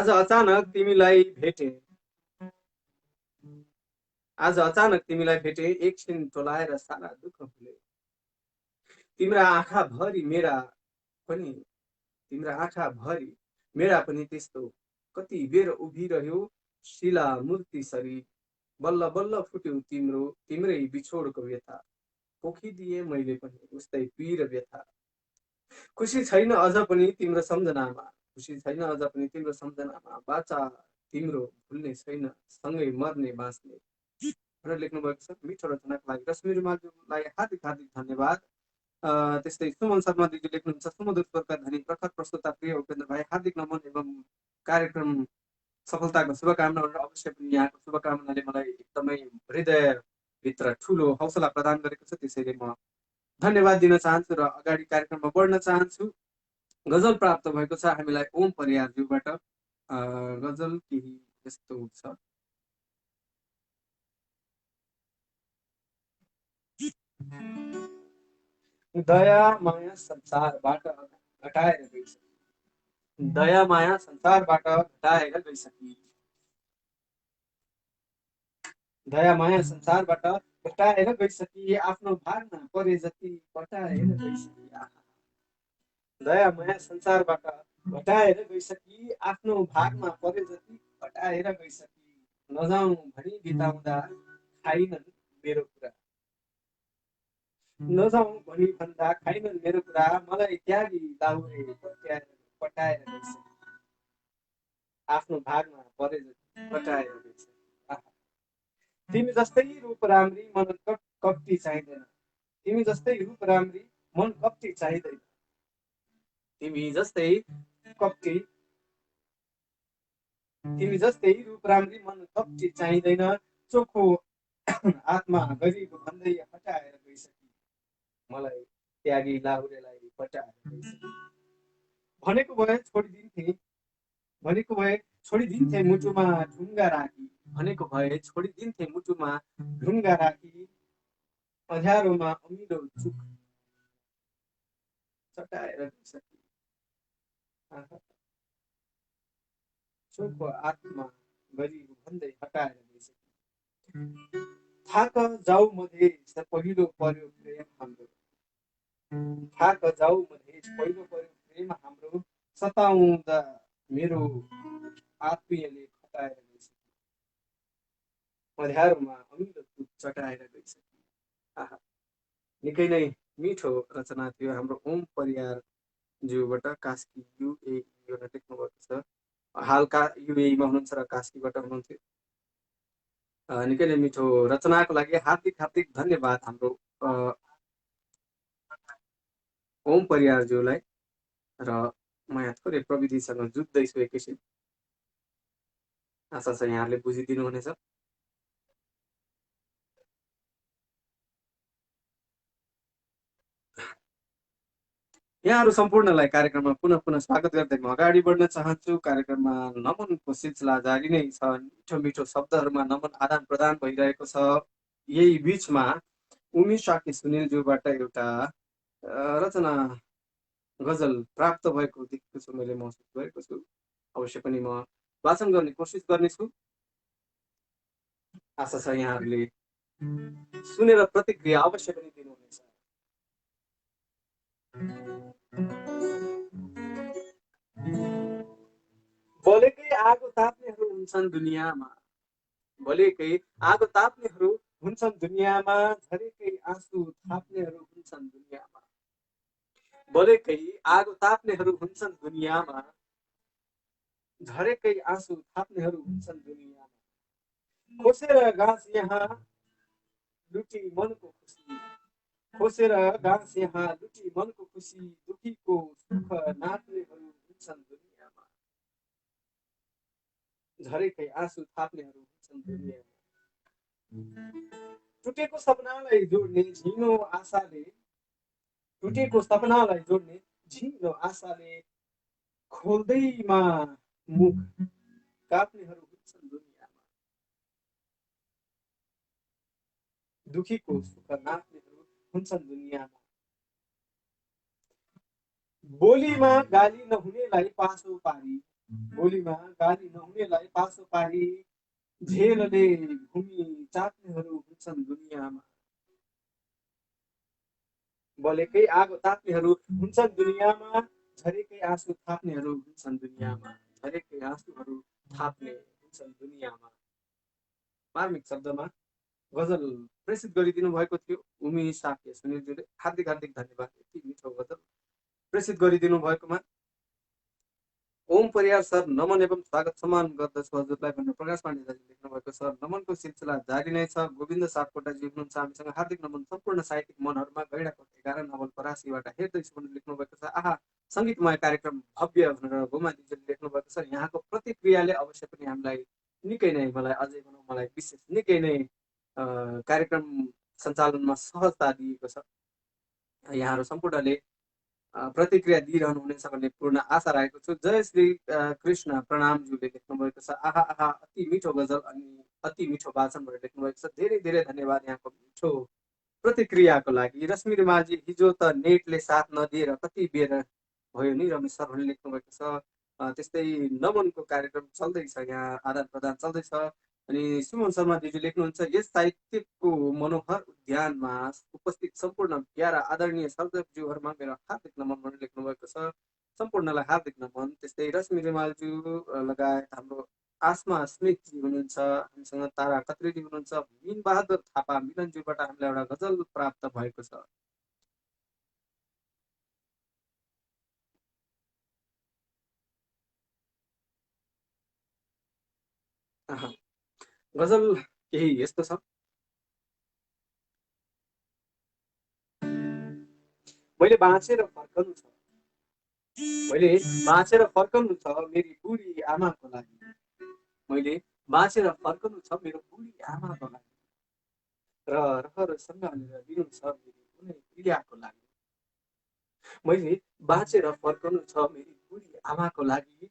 अचानक तिमीलाई भेटे, आज अचानक तिमीलाई भेटे, एकछिन टोलाएर सारा दुःख भुले। तिम्रा आँखा भरि मेरा पनि त्यस्तो कति बेर उभिरह्यो शिला मूर्ति सरी। बल्ल बल्ल फुट्यो तिम्रै बिछोडको व्यथा। पोखिदिए मैले पनि उस्तै पीर व्यथा। खुसी छैन अझ पनि तिम्रो सम्झनामा, खुसी छैन अझ पनि तिम्रो सम्झनामा। बाचा तिम्रो भुल्ने छैन, सँगै मर्ने बाँच्ने भनेर लेख्नु भएको छ। मिठो रचनाको लागि रश्मि रिमालज्यूलाई हार्दिक हार्दिक धन्यवाद। त्यस्तै सुमन शर्मा दिदी लेख्नुहुन्छ, सुमधुर स्वरका धनी प्रखर प्रस्तुता प्रिय उपेन्द्र भाइ, हार्दिक नमन एवं कार्यक्रम सफलताको शुभकामना। अवश्य पनि यहाँको शुभकामनाले मलाई एकदमै हृदयभित्र ठुलो हौसला प्रदान गरेको छ। त्यसैले म धन्यवाद दिन चाहन्छु र अगाडि कार्यक्रममा बढ्न चाहन्छु। गजल प्राप्त भएको छ हामीलाई ओम परियारज्यूबाट। गजल केही यस्तो छ। दया माया संसारबाट घटाएर गइसकी, दया माया संसारबाट घटाएर गइसकी, दया माया संसारबाट घटाएर गइसकी। आफ्नो भागमा परे जति पटाएर गइसकी। दया माया संसारबाट घटाएर गइसकी, आफ्नो भागमा परे जति पटाएर गइसकी। नजाउँ भनी बिताउँदा खाइनन् मेरो कुरा, नजाउँ भनी भन्दा खाइनन् मेरो कुरा। मलाई त्यागी दाउरे पटाएर गइसकी, आफ्नो भागमा परे जति पटाएर गइसकी। तिमी जस्तै रूप राम्री मन कप्टी चाहिँदैन, तिमी जस्तै रूप राम्री मन कप्टी चाहिँदैन, तिमी जस्तै कप्टी, तिमी जस्तै रूप राम्री मन कप्टी चाहिँदैन, चोखो आत्मा गरिब भन्दै हटाएर गइसकी, मलाई त्यागी लाहुरेलाई पटाएर गइसकी। भनेको भए छोडिदिन्थे, भनेको भए छोडिदिन्थे मुटुमा ढुङ्गा राखी, भनेको भए छोडिदिन्थे मुटुमा ढुङ्गा राखी, अँध्यारोमा अमिलो चुक चटाएर गइसकी। चोखो आत्मा गरिब भन्दै हटाएर गइसकी। थाक जाऊ मधेस पहिलो पर्यो प्रेम हाम्रो, थाक जाऊ मधेस पहिलो पर्यो प्रेम हाम्रो, सताउँदा मेरो आत्मीयले खटाएर गइसकी, अँध्यारोमा अमिलो चुक चटाएर गइसकी। आहा, निकै नै मिठो रचना थियो हाम्रो ओम परियार ज्यूबाट, कास्की युएईबाट लेख्नु भएको छ। हालका युएईमा हुनुहुन्छ र कास्कीबाट हुनुहुन्थ्यो। निकै नै मिठो रचनाको लागि हार्दिक हार्दिक धन्यवाद हाम्रो ओम परियारज्यूलाई। र म यहाँ थोरै प्रविधिसँग जुझ्दैछु एकैछिन, आशा छ यहाँहरूले बुझिदिनु हुनेछ। यहाँहरू सम्पूर्णलाई कार्यक्रममा पुनः पुनः स्वागत गर्दै म अगाडि बढ्न चाहन्छु। कार्यक्रममा नमनको सिलसिला जारी नै छ, मिठो मिठो शब्दहरूमा नमन आदान प्रदान भइरहेको छ। यही बिचमा उमेश साकी सुनिलज्यूबाट एउटा रचना गजल प्राप्त भएको देखेको छु, मैले महसुस गरेको छु। अवश्य पनि म वाचन गर्ने कोसिस गर्नेछु। आशा छ यहाँहरूले सुनेर प्रतिक्रिया अवश्य पनि दिनुहुनेछ। भोलिकै आगो ताप्नेहरू हुन्छन् दुनियाँमा, भोलिकै आगो ताप्नेहरू हुन्छन् दुनियाँमा, झरेकै आँसु थाप्नेहरू हुन्छन् दुनियाँमा, भोलिकै आगो ताप्नेहरू हुन्छन् दुनियाँमा, झरेकै आँसु थाप्नेहरू हुन्छन् दुनियाँमा, खोसेर घाँस यहाँ लुटी मनको खुसी, खोसेर घाँस यहाँ लुटी मनको खुसी, दुखीको सुख नाप्नेहरू हुन्छन् दुनियाँमा, झरेकै आँसु थाप्नेहरू हुन्छन् दुनियाँमा। टुटेको सपनालाई जोड्ने झिनो आशाले, टुटेको सपनालाई जोड्ने झिनो आशाले, खोल्दैमा मुख काप्नेहरू हुन्छन् दुनियाँमा, दुखीको सुख नाप्नेहरू हुन्छन् दुनियाँमा। बोलीमा गाली नहुनेलाई पासो पारी, बोलीमा गाली नहुनेलाई पासो पारी, झेलले भूमि चाप्नेहरू हुन्छन् दुनियाँमा, बोलेकै आगो ताप्नेहरू हुन्छन् दुनियाँमा, झरेकै आँसु थाप्नेहरू हुन्छन् दुनियाँमा, झरेकै आँसुहरू थाप्ने हुन्छन् दुनियाँमा। मार्मिक शब्दमा गजल प्रेषित गरिदिनु भएको थियो उमेश साकी सुनिलज्यूले। हार्दिक हार्दिक धन्यवाद यति मिठो गजल प्रेषित गरिदिनु भएकोमा। ओम परियार सर नमन एवं स्वागत सम्मान गर्दछु हजुरलाई भनेर प्रकाश पाण्डेजी लेख्नु भएको छ। नमनको सिलसिला जारी नै छ। गोविन्द सापकोटाजी हुनुहुन्छ हामीसँग। हार्दिक नमन। सम्पूर्ण साहित्यिक मनहरूमा गैडाको 11 नवल परासीबाट हेर्दैछु भनेर लेख्नु भएको छ। आहा, सङ्गीतमय कार्यक्रम भव्य भनेर गोमादीजीले लेख्नु भएको छ। यहाँको प्रतिक्रियाले अवश्य पनि हामीलाई निकै नै, मलाई अझै भनौँ मलाई विशेष निकै नै कार्यक्रम सञ्चालनमा सहजता दिएको छ। यहाँहरू सम्पूर्णले प्रतिक्रिया दिइरहनु हुनेछ भन्ने पूर्ण आशा राखेको छु। जय श्री कृष्ण प्रणामज्यूले लेख्नुभएको छ। आहा आहा, अति मिठो गजल अनि अति मिठो वाचन भनेर लेख्नुभएको छ। धेरै धेरै धन्यवाद यहाँको मिठो प्रतिक्रियाको लागि। रश्मि रिमालजी, हिजो त नेटले साथ नदिएर कति बेर भयो नि, रमेश सरहरूले लेख्नुभएको छ। त्यस्तै नमनको कार्यक्रम चल्दैछ, यहाँ आदान प्रदान चल्दैछ। अनि सुमन शर्मा दिदी लेख्नुहुन्छ, यस साहित्यको मनोहर उद्यानमा उपस्थित सम्पूर्ण प्यारा आदरणीय सर्जकज्यूहरूमा मेरो हार्दिक नमन भनेर लेख्नुभएको छ। सम्पूर्णलाई हार्दिक नमन। त्यस्तै रश्मि रिमालज्यू लगायत हाम्रो आसमा स्मिथजी हुनुहुन्छ हामीसँग, तारा खत्रीजी हुनुहुन्छ, मिन बहादुर थापा मिलनज्यूबाट हामीलाई एउटा गजल प्राप्त भएको छ। गजल केही यस्तो छ। मैले बाँचेर फर्कनु छ, मैले बाँचेर फर्कनु छ मेरी बुढी आमाको लागि, मैले बाँचेर फर्कनु छ मेरो बुढी आमाको लागि, र रहरसँग लिएर दिनु छ मेरी कुनै क्रियाको लागि, मैले बाँचेर फर्कनु छ मेरी बुढी आमाको लागि,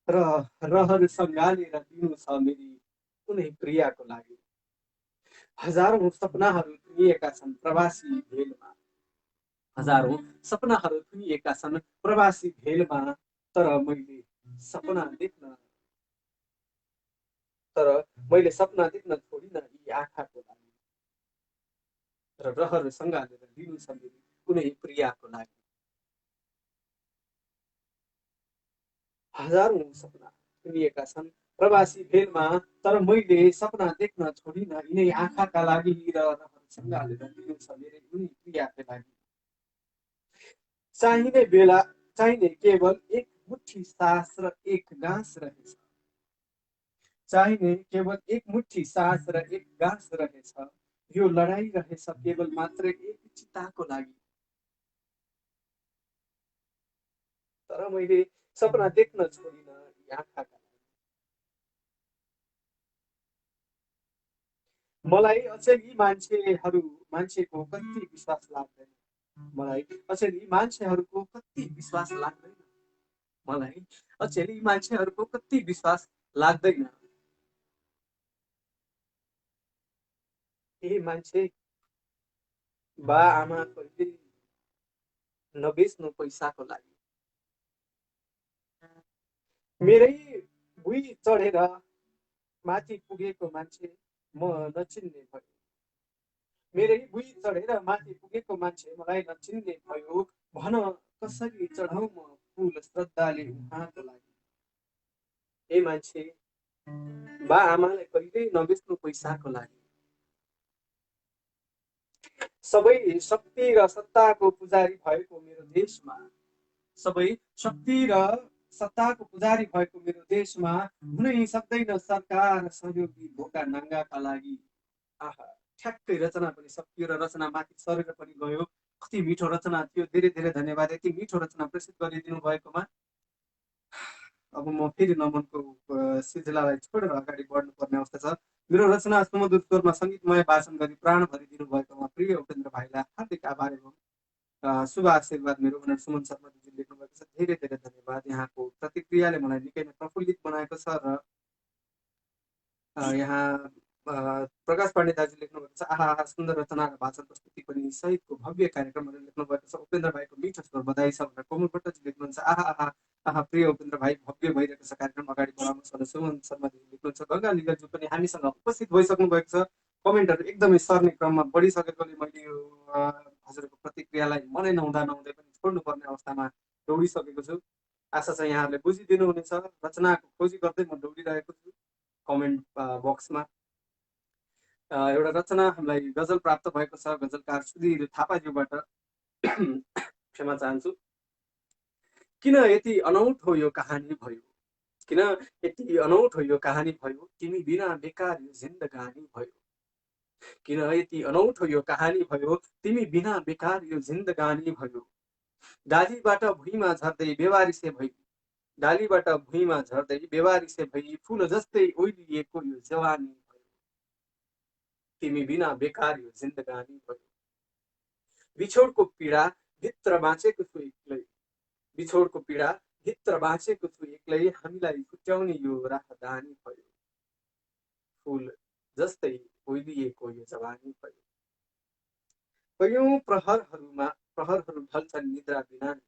र रहरसँग लिएर दिनु छ मेरी कुनै क्रियाको लागि। हजारौं सपनाहरू थुनिएका छन् प्रवासी भेलमा, हजारौं सपनाहरू थुनिएका छन् प्रवासी भेलमा, तर मैले सपना देख्न छोडिन यी आँखाको लागि, र रहरसँग लिएर दिनु छ मेरी कुनै प्रियाको लागि। हजारौं सपना थुनिएका छन् प्रवासी भेलमा, तर मैले सपना देख्न छोडिन यिनै आँखाका लागि, र रहरसँग लिएर दिनु छ मेरै कुनै प्रियाको लागि। चाहिने केवल एक मुट्ठी सास र एक गाँस रहेछ, चाहिने केवल एक मुट्ठी सास र एक गाँस रहेछ, यो लडाई रहेछ केवल मात्र एक चिताको लागि, तर मैले सपना देख्न छोडिन यी आँखाका लागि। मलाई अचेल यी मान्छेको कति विश्वास लाग्दैन, मलाई अचेल यी मान्छेहरूको कति विश्वास लाग्दैन, मलाई अचेल यी मान्छेहरूको कति विश्वास लाग्दैन। ए मान्छे, बा आमा कहिले नबेच्नु पैसाको लागि, मेरै भुइँ चढेर माथि पुगेको मान्छे म नचिन्ने भयो, मेरै भुइँ चढेर माथि पुगेको मान्छे मलाई नचिन्ने भयो, भन कसरी चढाउ म फुल श्रद्धाले उहाँको लागि। ए मान्छे, बा आमालाई कहिल्यै नबेच्नु पैसाको लागि, सबै शक्ति र सत्ताको पुजारी भएको मेरो देशमा, सबै शक्ति र सत्ताको पुजारी भएको मेरो देशमा हुनै सक्दैन सरकार सहयोगी भोका नाङ्गाका लागि। आहा, ठ्याक्कै रचना पनि सकियो र रचना माथि सरेर पनि गयो। कति मिठो रचना थियो, धेरै धेरै धन्यवाद यति मिठो रचना प्रस्तुत गरिदिनु भएकोमा। अब म फेरि नमनको सिलसिलालाई छोडेर अगाडि बढ्नुपर्ने अवस्था छ। मेरो रचना सुमधुर स्वरमा सङ्गीतमय वाचन गरी प्राण भरिदिनु भएकोमा प्रिय उपेन्द्र भाइलाई हार्दिक आभार एवं शुभ आशीर्वाद मेरो भनेर सुमन शर्माजीले लेख्नुभएको छ। धेरै धेरै धन्यवाद। यहाँको प्रतिक्रियाले मलाई निकै नै प्रफुल्लित बनाएको छ। र यहाँ प्रकाश पाण्डे दाजु लेख्नुभएको छ, आहा सुन्दर रचना र भाषण प्रस्तुति पनि सहितको भव्य कार्यक्रमहरू लेख्नुभएको छ। उपेन्द्र भाइको मिठो स्वर बधाई छ भनेर कोमल भट्टजी लेख्नुहुन्छ। आहा प्रिय उपेन्द्र भाइ, भव्य भइरहेको छ कार्यक्रम, अगाडि बढाउनुहोस् भनेर सुमन शर्माजी लेख्नुहुन्छ। गङ्गा निगलजी पनि हामीसँग उपस्थित भइसक्नु भएको छ। कमेन्टहरू एकदमै सर्ने क्रममा बढिसकेकोले मैले यो हजुरको प्रतिक्रियालाई मनै नहुँदा पनि छोड्नुपर्ने अवस्थामा दौडिसकेको छु। आशा छ यहाँहरूले बुझिदिनु हुनेछ। रचनाको खोजी गर्दै म दौडिरहेको छु कमेन्ट बक्समा। एउटा रचना हामीलाई गजल प्राप्त भएको छ, गजलकार सुधीर थापाज्यूबाट। क्षमा चाहन्छु। किन यति अनौठो यो कहानी भयो, किन यति अनौठो यो कहानी भयो, तिमी बिना बेकार यो जिन्दगानी भयो, किन यति अनौठो यो कहानी भयो, तिमी बिना बेकार यो जिन्दगानी भयो। डालीबाट भुइँमा झर्दै बेवारिसे भई, डालीबाट भुइँमा झर्दै बेवारिसे भई, फुल जस्तै ओइलिएको यो जवानी भयो, तिमी बिना बेकार यो जिन्दगानी भयो। बिछोडको पीडा भित्र बाँचेको छु एक्लै, बिछोडको पीडा भित्र बाँचेको छु एक्लै, हामीलाई छुट्याउने यो राहदानी भयो, फुल जस्तै ओइलिएको यो जवानी भयो। कयौं प्रहरहरू ढल्छन् निद्रा बिना नै,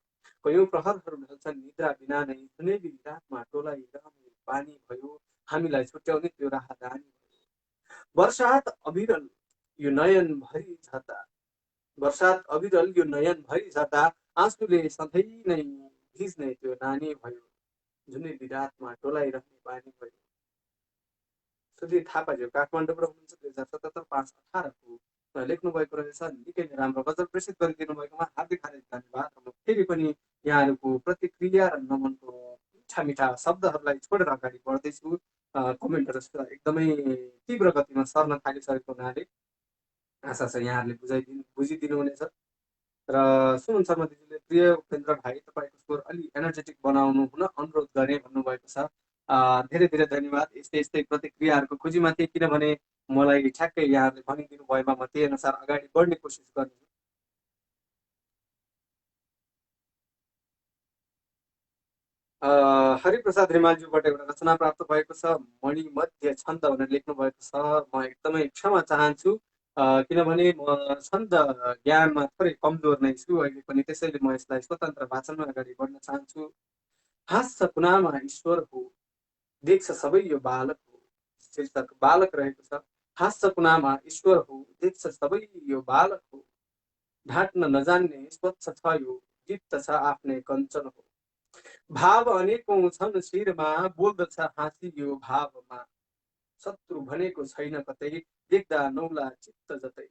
कयौं प्रहरहरू ढल्छन् निद्रा बिना नै, सुनेली रातमा टोलाइरहने पानी भयो, हामीलाई छुट्याउने त्यो राहदानी भयो। वर्षात अविरल यो नयन भरि झर्दा, वर्षात अविरल यो नयन भरि झर्दा, आँसुले सधैँ नै भिज्ने त्यो नानी भयो, जुनेली रातमा टोलाइरहने पानी भयो। सुधीर थापाज्यू काठमाडौँबाट हुनुहुन्छ। 2077 5 18 लेख्नु भएको रहेछ। निकै नै राम्रो गजल प्रेषित गरिदिनु भएकोमा हार्दिक धन्यवाद। र फेरि पनि यहाँहरूको प्रतिक्रिया र नमनको मिठा मिठा शब्दहरूलाई छोडेर अगाडि बढ्दैछु। कमेन्टहरू एकदमै तीव्र गतिमा सर्न थालिसकेको हुनाले आशा छ यहाँहरूले बुझिदिनु हुनेछ। र सुमन शर्मा दिदीले प्रिय उपेन्द्र भाइ तपाईँको स्वर अलि एनर्जेटिक बनाउनु हुन अनुरोध गरेँ भन्नुभएको छ। धेरै धेरै धन्यवाद। यस्तै यस्तै प्रतिक्रियाहरूको खोजीमा थिएँ, किनभने मलाई ठ्याक्कै यहाँहरूले भनिदिनु भएमा म त्यही अनुसार अगाडि बढ्ने कोसिस गर्नेछु। हरिप्रसाद रिमालज्यूबाट एउटा रचना प्राप्त भएको छ, मणि मध्य छन्द भनेर लेख्नु भएको छ। म एकदमै क्षमा चाहन्छु, किनभने म छन्द ज्ञानमा थोरै कमजोर नै छु अहिले पनि, त्यसैले म यसलाई स्वतन्त्र भाषणमा अगाडि बढ्न चाहन्छु। हाँस्छ कुनामा ईश्वर हो, देख्छ सबै यो बालक हो। शीर्षक बालक रहेको छ। हाँस्छ कुनामा ईश्वर हो, देख्छ सबै यो बालक हो। ढाँट्न नजान्ने स्वच्छ छ यो, चित्त छ आफ्नै कञ्चन हो। भाव अनेकौं छन् शिरमा, बोल्दछ हाँसी यो भावमा। शत्रु भनेको छैन कतै, देख्दा नौला चित्त जतै।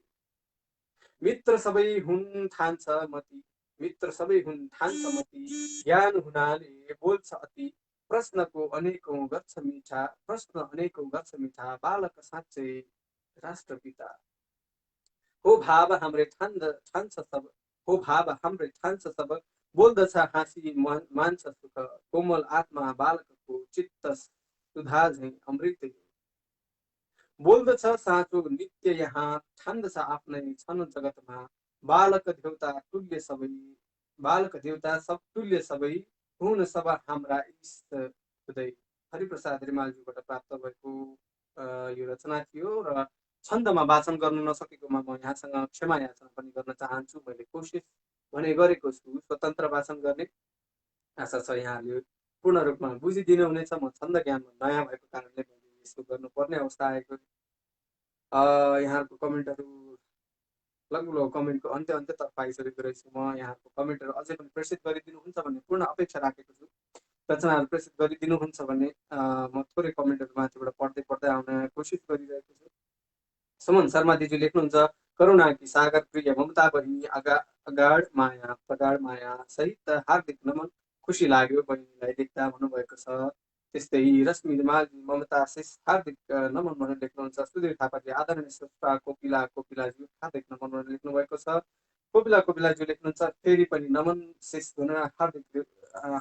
मित्र सबै हुन् ठान्छ मती, मित्र सबै हुन् ठान्छ मती। ज्ञान हुनाले बोल्छ अति, प्रश्नको अनेकौं गर्छ मिठा, प्रश्न अनेकौं गर्छ मिठा। बालक साँच्चै राष्ट्रपिता हो, भाव हाम्रै ठान्छ सब, हो भाव हाम्रै ठान्छ सब। बोल्दछ हाँसी मान्छ सुख, कोमल आत्मा बालकको, चित्त सुधा झैं अमृत। बोल्दछ साँचो नित्य यहाँ, ठान्दछ आफ्नै छन् जगतमा। बालक देउता तुल्य सबै, बालक देउता सब तुल्य सबै, हुन सब हाम्रा इष्ट हृदय। हरिप्रसाद रिमालज्यूबाट प्राप्त भएको यो रचना थियो र छन्दमा वाचन गर्नु नसकेकोमा म यहाँसँग क्षमा याचना पनि गर्न चाहन्छु। मैले कोसिस भने गरेको छु स्वतन्त्र वाचन गर्ने। आशा छ यहाँहरूले पूर्ण रूपमा बुझिदिनु हुनेछ। म छन्द ज्ञानमा नयाँ भएको कारणले मैले यसो गर्नुपर्ने अवस्था आएको। यहाँहरूको कमेन्टहरू लगभग कमेन्टको अन्त्यतर्फ आइसकेको रहेछु म। यहाँहरूको कमेन्टहरू अझै पनि प्रेसित गरिदिनुहुन्छ भन्ने पूर्ण अपेक्षा राखेको छु। रचनाहरू प्रेसित गरिदिनुहुन्छ भने म थोरै कमेन्टहरू माथिबाट पढ्दै पढ्दै आउन कोसिस गरिरहेको छु। सुमन शर्मा दिदी लेख्नुहुन्छ, करुणा कि सागर प्रिय ममता बहिनी अगाड माया प्रगाड माया सहित हार्दिक नमन, खुसी लाग्यो बहिनीलाई देख्दा भन्नुभएको छ। त्यस्तै रश्मि रिमालजी ममता शेष हार्दिक नमन भनेर लेख्नुहुन्छ। सुधीर थापाजी आदरणीय स्रष्टा कोपिलाज्यू हार्दिक नमन भनेर लेख्नुभएको छ। कोपिलाज्यू लेख्नुहुन्छ, फेरि पनि नमन शेष भनेर हार्दिक।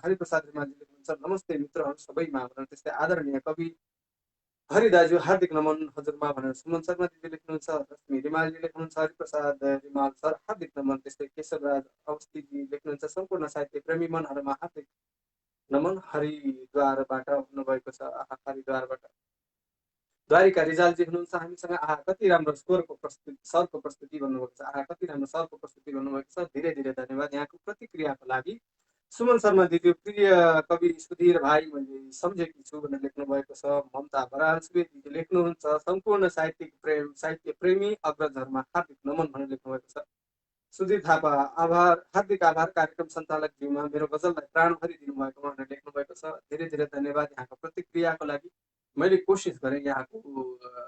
हरिप्रसाद रिमालजी लेख्नुहुन्छ, नमस्ते मित्रहरू सबैमा भनेर। त्यस्तै आदरणीय कवि हरि दाजु हार्दिक नमन हजुरमा भनेर सुमन शर्मा दिदी लेख्नुहुन्छ। रश्मि रिमालजी लेख्नुहुन्छ, हरिप्रसाद रिमाल सर हार्दिक नमन। त्यस्तै केशवराज अवस्थीजी लेख्नुहुन्छ, सम्पूर्ण साहित्य प्रेमी मनहरूमा हार्दिक नमन हरिद्वारबाट हुनुभएको छ। हरिद्वारबाट द्वारिका रिजालजी हुनुहुन्छ हामीसँग। कति राम्रो स्वरको प्रस्तुति, सरको प्रस्तुति भन्नुभएको छ। कति राम्रो सरको प्रस्तुति भन्नुभएको छ। धेरै धेरै धन्यवाद यहाँको प्रतिक्रियाको लागि। सुमन शर्मा दिदी प्रिय कवि सुधीर भाइ मैले सम्झेकी छु भनेर लेख्नु भएको छ। ममता बराल सुवेदी लेख्नुहुन्छ, सम्पूर्ण साहित्य प्रेमी अग्रजहरूमा हार्दिक नमन भनेर लेख्नु भएको छ। सुधीर थापा आभार, हार्दिक आभार कार्यक्रम सञ्चालक ज्यूमा मेरो गजललाई प्राण भरिदिनु भएकोमा भनेर लेख्नु भएको छ। धेरै धेरै धन्यवाद यहाँको प्रतिक्रियाको लागि। मैले कोसिस गरेँ यहाँको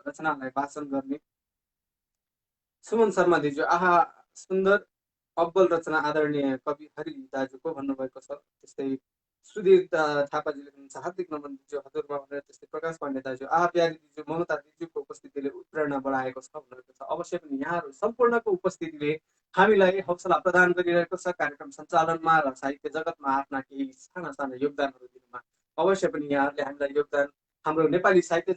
रचनालाई वाचन गर्ने। सुमन शर्मा दिजु सुन्दर अब्बल रचना आदरणीय कवि हरि दाजुको भन्नुभएको छ। त्यस्तै सुधीर थापाजी लेख्नुहुन्छ, हार्दिक नमन दिजु हजुरमा भनेर। त्यस्तै प्रकाश पाण्डे दाजु प्यारी दिजु ममता दिजुको उपस्थितिले उत्प्रेरणा बढाएको छ भन्नुभएको छ। अवश्य पनि यहाँहरू सम्पूर्णको उपस्थितिले हामीलाई हौसला प्रदान गरिरहेको छ कार्यक्रम सञ्चालनमा र साहित्य जगतमा आफ्ना केही साना साना योगदानहरू दिनुमा। अवश्य पनि यहाँहरूले हामीलाई योगदान, हाम्रो नेपाली साहित्य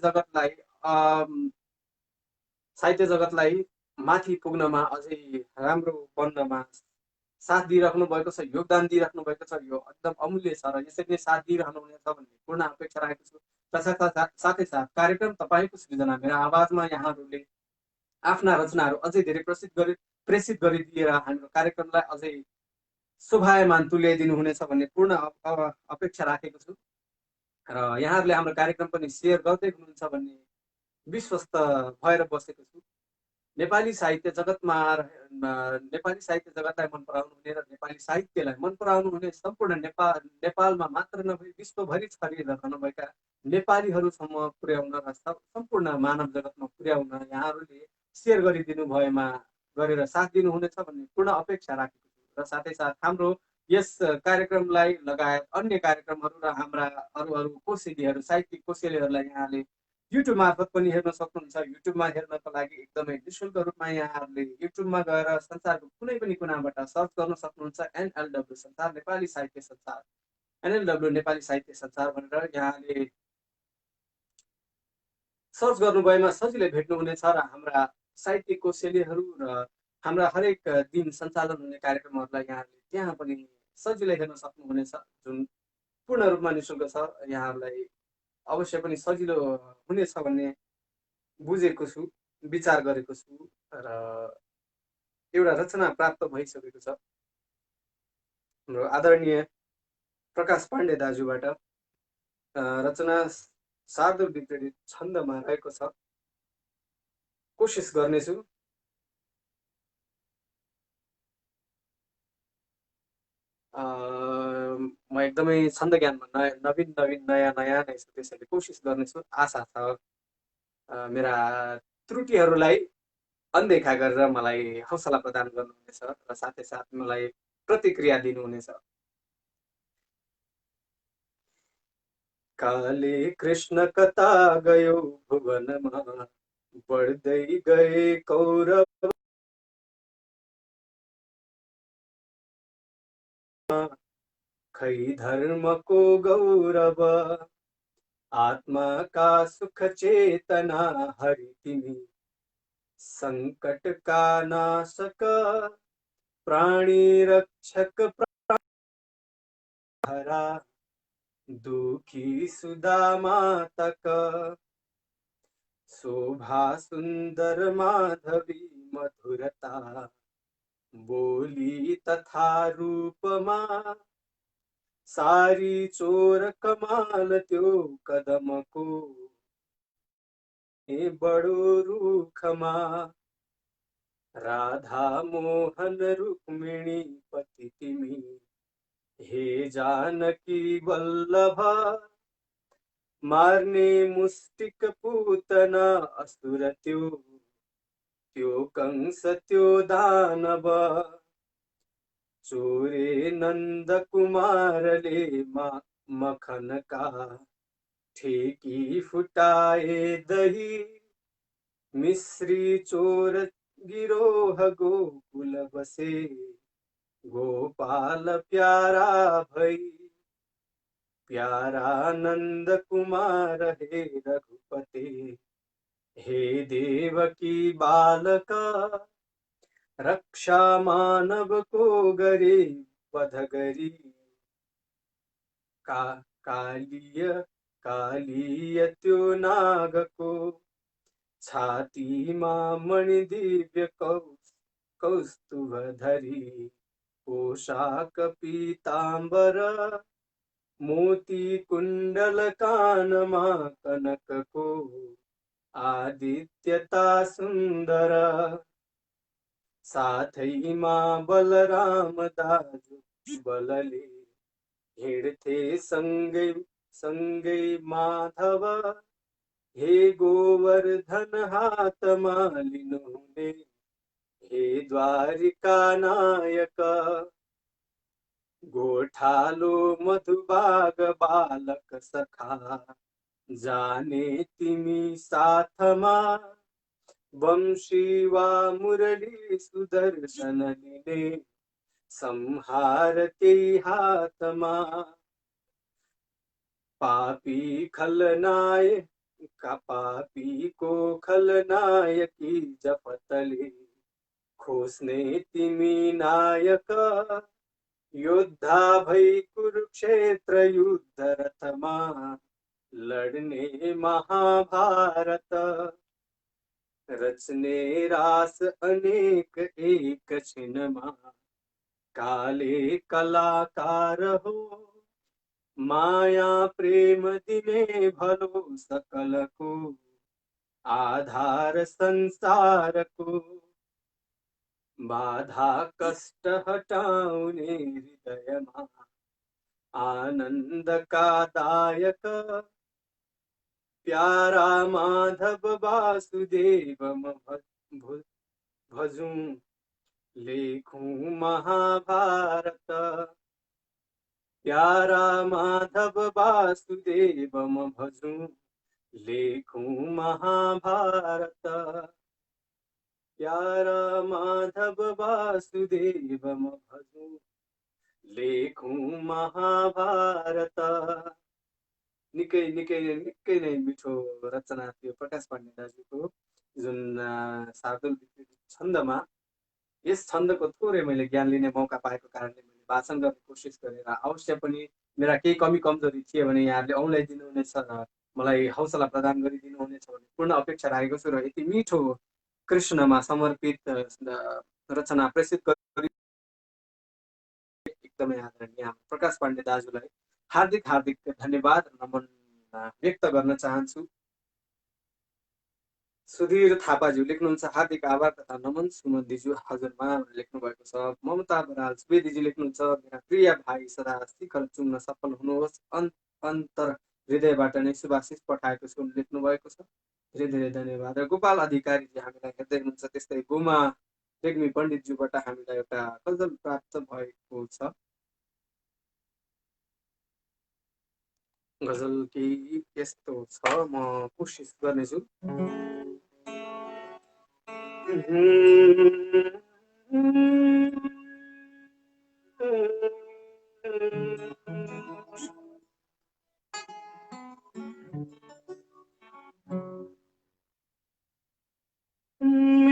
जगतलाई माथि पुग्नमा, अझै राम्रो बन्नमा साथ दिइराख्नु भएको छ, योगदान दिइराख्नु भएको छ। यो एकदम अमूल्य छ र यसरी नै साथ दिइरहनु हुनेछ भन्ने पूर्ण अपेक्षा राखेको छु। र साथै साथ कार्यक्रम तपाईँको सृजना मेरा आवाजमा यहाँहरूले आफ्ना रचनाहरू अझै धेरै प्रेसित गरिदिएर हाम्रो कार्यक्रमलाई अझै शोभायमान तुल्याइदिनु हुनेछ भन्ने पूर्ण अपेक्षा राखेको छु। र यहाँहरूले हाम्रो कार्यक्रम पनि सेयर गर्दै हुनुहुन्छ भन्ने विश्वस्त भएर बसेको छु। नेपाली साहित्य जगतलाई मन पराउनु हुने र नेपाली साहित्यलाई मन पराउनु हुने सम्पूर्ण नेपालमा मात्र नभई विश्वभरि छरिरहनुभएका नेपालीहरूसम्म पुर्याउन र सम्पूर्ण मानव जगतमा पुर्याउन यहाँहरूले सेयर गरिदिनु भएमा गरेर साथ दिनुहुनेछ भन्ने पूर्ण अपेक्षा राखेको छु। र साथै साथ हाम्रो यस कार्यक्रमलाई लगायत अन्य कार्यक्रमहरू र हाम्रा अरू कोसेलीहरू, साहित्यिक कोसेलीहरूलाई यहाँले युट्युब मार्फत पनि हेर्न सक्नुहुन्छ। युट्युबमा हेर्नको लागि एकदमै निःशुल्क रूपमा यहाँहरूले युट्युबमा गएर संसारको कुनै पनि कुनाबाट सर्च गर्न सक्नुहुन्छ। एनएलडब्ल्यू संसार, नेपाली साहित्य संसार, एनएलडब्ल्यू नेपाली साहित्य संसार भनेर यहाँले सर्च गर्नुभएमा सजिलै भेट्नुहुनेछ र हाम्रा साहित्यिक कोशेलीहरू र हाम्रा हरेक दिन सञ्चालन हुने कार्यक्रमहरूलाई यहाँले त्यहाँ पनि सजिलै हेर्न सक्नुहुनेछ, जुन पूर्ण रूपमा निःशुल्क छ। यहाँहरूलाई अवश्य पनि सजिलो हुनेछ भन्ने बुझेको छु, विचार गरेको छु र एउटा रचना प्राप्त भइसकेको छ हाम्रो आदरणीय प्रकाश पाण्डे दाजुबाट। रचना शार्दूल विपरीत छन्दमा रहेको छ। कोसिस गर्नेछु। म एकदमै छन्द ज्ञानमा नवीन नयाँ नयाँ नै छु, त्यसैले कोसिस गर्नेछु। आशा छ मेरा त्रुटिहरूलाई अनदेखा गरेर मलाई हौसला प्रदान गर्नुहुनेछ र साथै साथ मलाई प्रतिक्रिया दिनुहुनेछ। काले कृष्ण कता गयो भुवनमा, बढ्दै गए कौरव, खै धर्मको गौरव, आत्मा का सुख चेतना हरि तिमी, संकट का नाशक, प्राणी रक्षक हरा, दुखी सुदामा तक, शोभा सुंदर माधवी मधुरता, बोली तथा रूपमा, सारी चोर कमाल त्यो कदमको, बडो रूखमा, राधा मोहन रुक्मिणी पति तिमी, हे जानकी वल्लभ, मार्ने मुष्टिक पूतना असुर त्यो कंस त्यो दानव, चोरे नंद कुमारले मखन का, ठेकी फुटाए दही, मिश्री चोर गिरोह गोकुल बसे, गोपाल प्यारा भई, प्यारा नंद कुमार हे रघुपते, हे देवकी बालक, रक्षा मानव को गरे वध गरी, कालिय त्यो नाग को, छाती मा मणि दिव्य कौस्तुभ धरी, पोशाक पीतांबर, मोती कुंडल कानमा कनक को, आदित्यता सुंदर, साथैमा बलराम दाजु बलले, हिँड्थे सँगै सँगै माधव, हे गोवर्धन हातमा लिनुहुने, हे द्वारिका नायक, गोठालो मधुबाग बालक सखा, जाने तिमी साथमा, वंशी वा मुरली सुदर्शन लिने, संहार त्यही हातमा, पापी खलनायक पापी को खलनायकी जपतले, खोस्ने तिमी नायक, योद्धा भई कुरुक्षेत्र युद्ध रथमा, लड्ने महाभारत, रचने रास अनेक एक छिनमा, काले कलाकार हो, माया प्रेम दिने भलो सकल को, आधार संसार को, बाधा कष्ट हटाउने हृदयमा, आनंद का दायक, प्यारा माधव वासुदेव भजूं, लेखूं महाभारत, प्यारा माधव वासुदेव भजूं, लेखौं महाभारत प्यारा माधव वासुदेवम भजौं लेखौं महाभारत। निकै निकै निकै नै मिठो रचना थियो प्रकाश पाण्डे दाजुको, जुन शार्दूल विकृति छन्दमा। यस छन्दको थोरै मैले ज्ञान लिने मौका पाएको कारणले मैले वाचन गर्ने कोसिस गरेर अवश्य पनि मेरा केही कमी कमजोरी थिए भने यहाँहरूले औँल्याइदिनुहुनेछ र मलाई हौसला प्रदान गरिदिनुहुनेछ भन्ने पूर्ण अपेक्षा राखेको छु। र यति मिठो कृष्णमा समर्पित रचना प्रेषित गरी एकदमै आदरणीय प्रकाश पाण्डे दाजुलाई हार्दिक हार्दिक धन्यवाद र नमन व्यक्त गर्न चाहन्छु। सुधीर थापाज्यू लेख्नुहुन्छ हार्दिक आभार तथा नमन सुमनदीज्यू हजुरमा लेख्नु भएको छ। ममता बराल सुवेदीजी लेख्नुहुन्छ मेरा प्रिय भाइ सदा शिखर चुम्न सफल हुनुहोस्, अन्तर हृदयबाट नै शुभाशिष पठाएको छु लेख्नु भएको छ। धेरै धेरै धन्यवाद। र गोपाल अधिकारीजी हामीलाई हेर्दै हुनुहुन्छ। त्यस्तै गोमा रेग्मी पण्डितज्यूबाट हामीलाई एउटा गजल प्राप्त भएको छ। गजल केही यस्तो छ, म कोसिस गर्नेछु।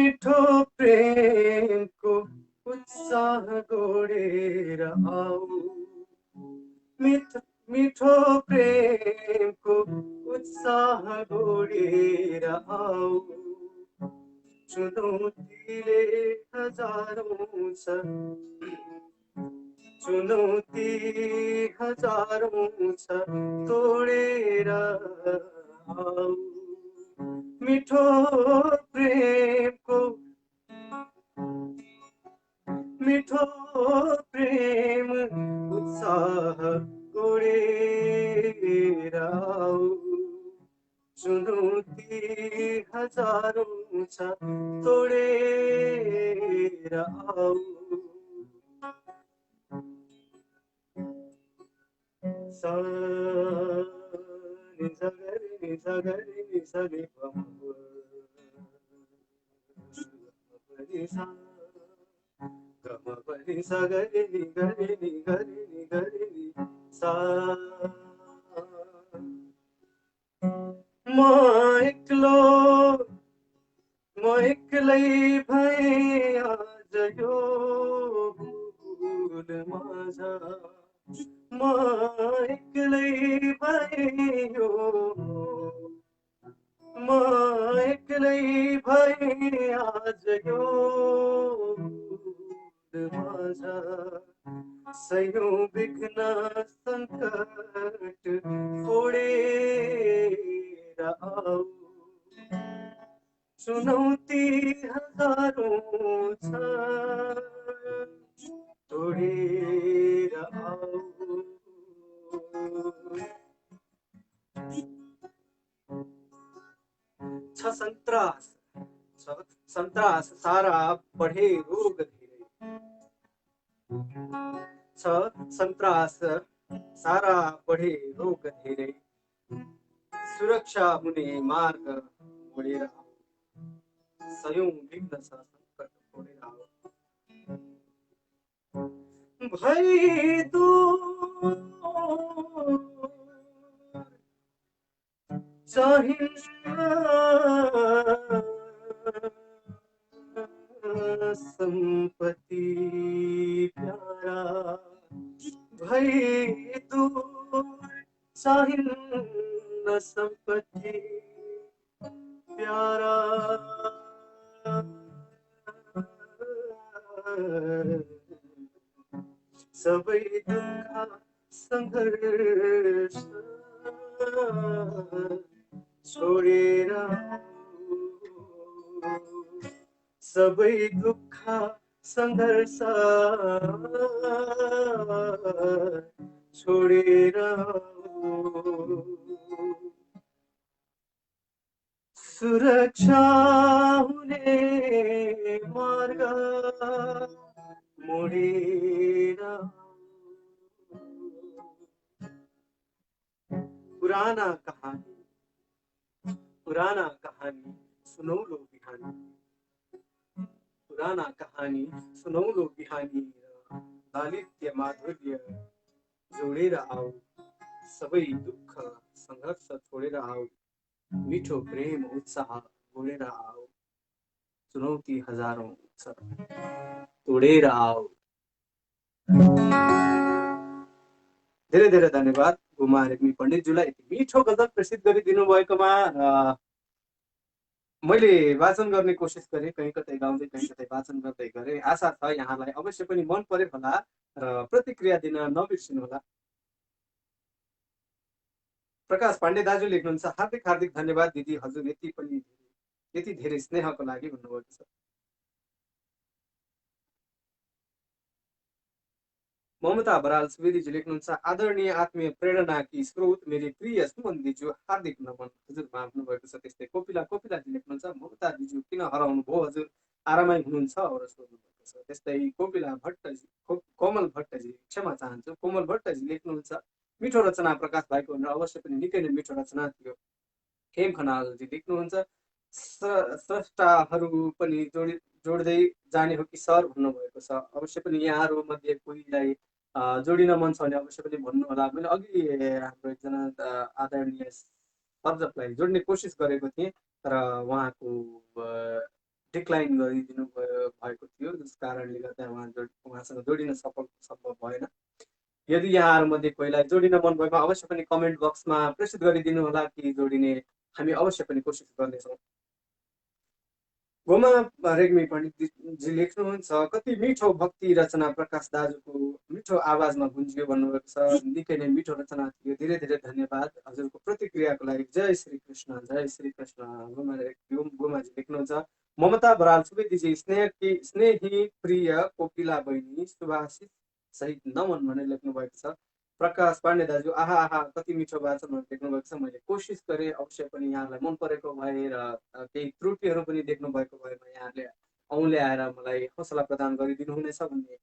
मिठो प्रेमको उत्साह गोडेर आऊ, मिठो प्रेमको उत्साह गोडेर आऊ, चुनौतीले हजारौं छ, चुनौती हजारौं छ तोडेर आऊ, मिठो प्रेमको मिठो प्रेम उत्साह गोडेर आऊ, चुनौती हजारौं छ तोडेर आऊ, सा नि सा ग रे नि सा ग रे नि सा नि प म प नि सा ग म प नि सा ग रे नि ग रे नि ग रे नि ग रे नि सा। म एक्लै भएँ आज यो भुलमाझ, म एक्लै भएँ यो, म एक्लै भएँ आज यो भुलमाझ, सयौं विघ्न सङ्कट फोडेर आऊ, चुनौती हजारौं छ तोडेर आऊ, छ सन्तास सारा बढे रोग धेरै, छ सन्तास सारा बढे रोग धेरै, सुरक्षा हुने मार्ग मोडेर आऊ, सयौं विघ्न छ सङ्कट फोडेर आऊ, भई दूर चाहिन्न सम्पत्ति प्यारा, भई दूर चाहिन्न सम्पत्ति प्यारा, सबै दुःख सङ्घर्ष छोडेर आऊ, सबै दुःख सङ्घर्ष छोडेर आऊ, सुरक्षा हुने मार्ग मोडेर आऊ, पुराना कहानी पुराना कहानी सुनौलो बिहानी, पुराना कहानी सुनौलो बिहानी र लालित्य माधुर्य जोडेर आऊ, सबै दुःख सङ्घर्ष छोडेर आऊ, मिठो प्रेम उत्साह जोडेर आऊ, चुनौती हजारौं तोडेर आऊ। धेरै धेरै धन्यवाद गुमा रेग्मी पण्डितज्यूलाई यति मिठो गजल प्रस्तुत गरिदिनु भएकोमा। मैले वाचन गर्ने कोसिस गरेँ, कहीँ कतै गाउँदै कहीँ कतै वाचन गर्दै गरेँ। आशा छ यहाँलाई अवश्य पनि मन पर्यो होला र प्रतिक्रिया दिन नबिर्सिनु होला। प्रकाश पाण्डे दाजु लेख्नुहुन्छ, हार्दिक हार्दिक धन्यवाद दिदी, हजुर यति धेरै स्नेहको लागि भन्नुभएको छ। ममता बराल सुवेदीजी लेख्नुहुन्छ, आदरणीय आत्मीय प्रेरणा की स्रोत मेरी प्रिय सुमन दिजु, हार्दिक नमन। हजुरमा आफ्नो भएको छ। त्यस्तै कोपिलाजी लेख्नुहुन्छ, ममता दिजु किन हराउनु भयो हजुर, आरामै हुनुहुन्छ भनेर सोध्नु भएको छ। त्यस्तै कोमल भट्टजी, क्षमा चाहन्छु, कोमल भट्टजी लेख्नुहुन्छ, मिठो रचना प्रकाश भाइको भनेर। अवश्य पनि निकै नै मिठो रचना थियो। खेम खनालजी लेख्नुहुन्छ, स्रष्टाहरू पनि जोड्दै जाने हो कि सर भन्नुभएको छ। अवश्य पनि यहाँहरू मध्ये कोहीलाई जोडिन मन छ भने अवश्य पनि भन्नु होला। मैले अघि हाम्रो एकजना आदरणीय सर्जकलाई जोड्ने कोसिस गरेको थिएँ, तर उहाँको डिक्लाइन गरिदिनु भएको थियो, जस कारणले गर्दा उहाँसँग जोडिन सम्भव भएन। यदि यहाँहरू मध्ये कोहीलाई जोडिन मन भएमा अवश्य पनि कमेन्ट बक्समा प्रेसित गरिदिनु होला कि जोडिने हामी अवश्य पनि कोसिस गर्नेछौँ। गोमा रेग्मी पण्डितजी लेख्नुहुन्छ, कति मिठो भक्ति रचना प्रकाश दाजुको मिठो आवाजमा गुन्जियो भन्नुभएको छ। निकै नै मिठो रचना थियो। धेरै धेरै धन्यवाद हजुरको प्रतिक्रियाको लागि। जय श्री कृष्ण, जय श्री कृष्ण। गोमाजी लेख्नुहुन्छ, ममता बराल सुवेदीजी स्नेही प्रिय कोपिला बहिनी सुभाषित सहित नमन भनेर लेख्नु भएको छ। प्रकाश पाण्डे दाजु, आहा आहा कति मिठो वाचन लेख्नु भएको छ। मैले कोसिस गरेँ, अवश्य पनि यहाँलाई मन परेको भए र केही त्रुटिहरू पनि देख्नु भएको भएमा यहाँले औँले आएर मलाई हौसला प्रदान गरिदिनु हुनेछ भन्ने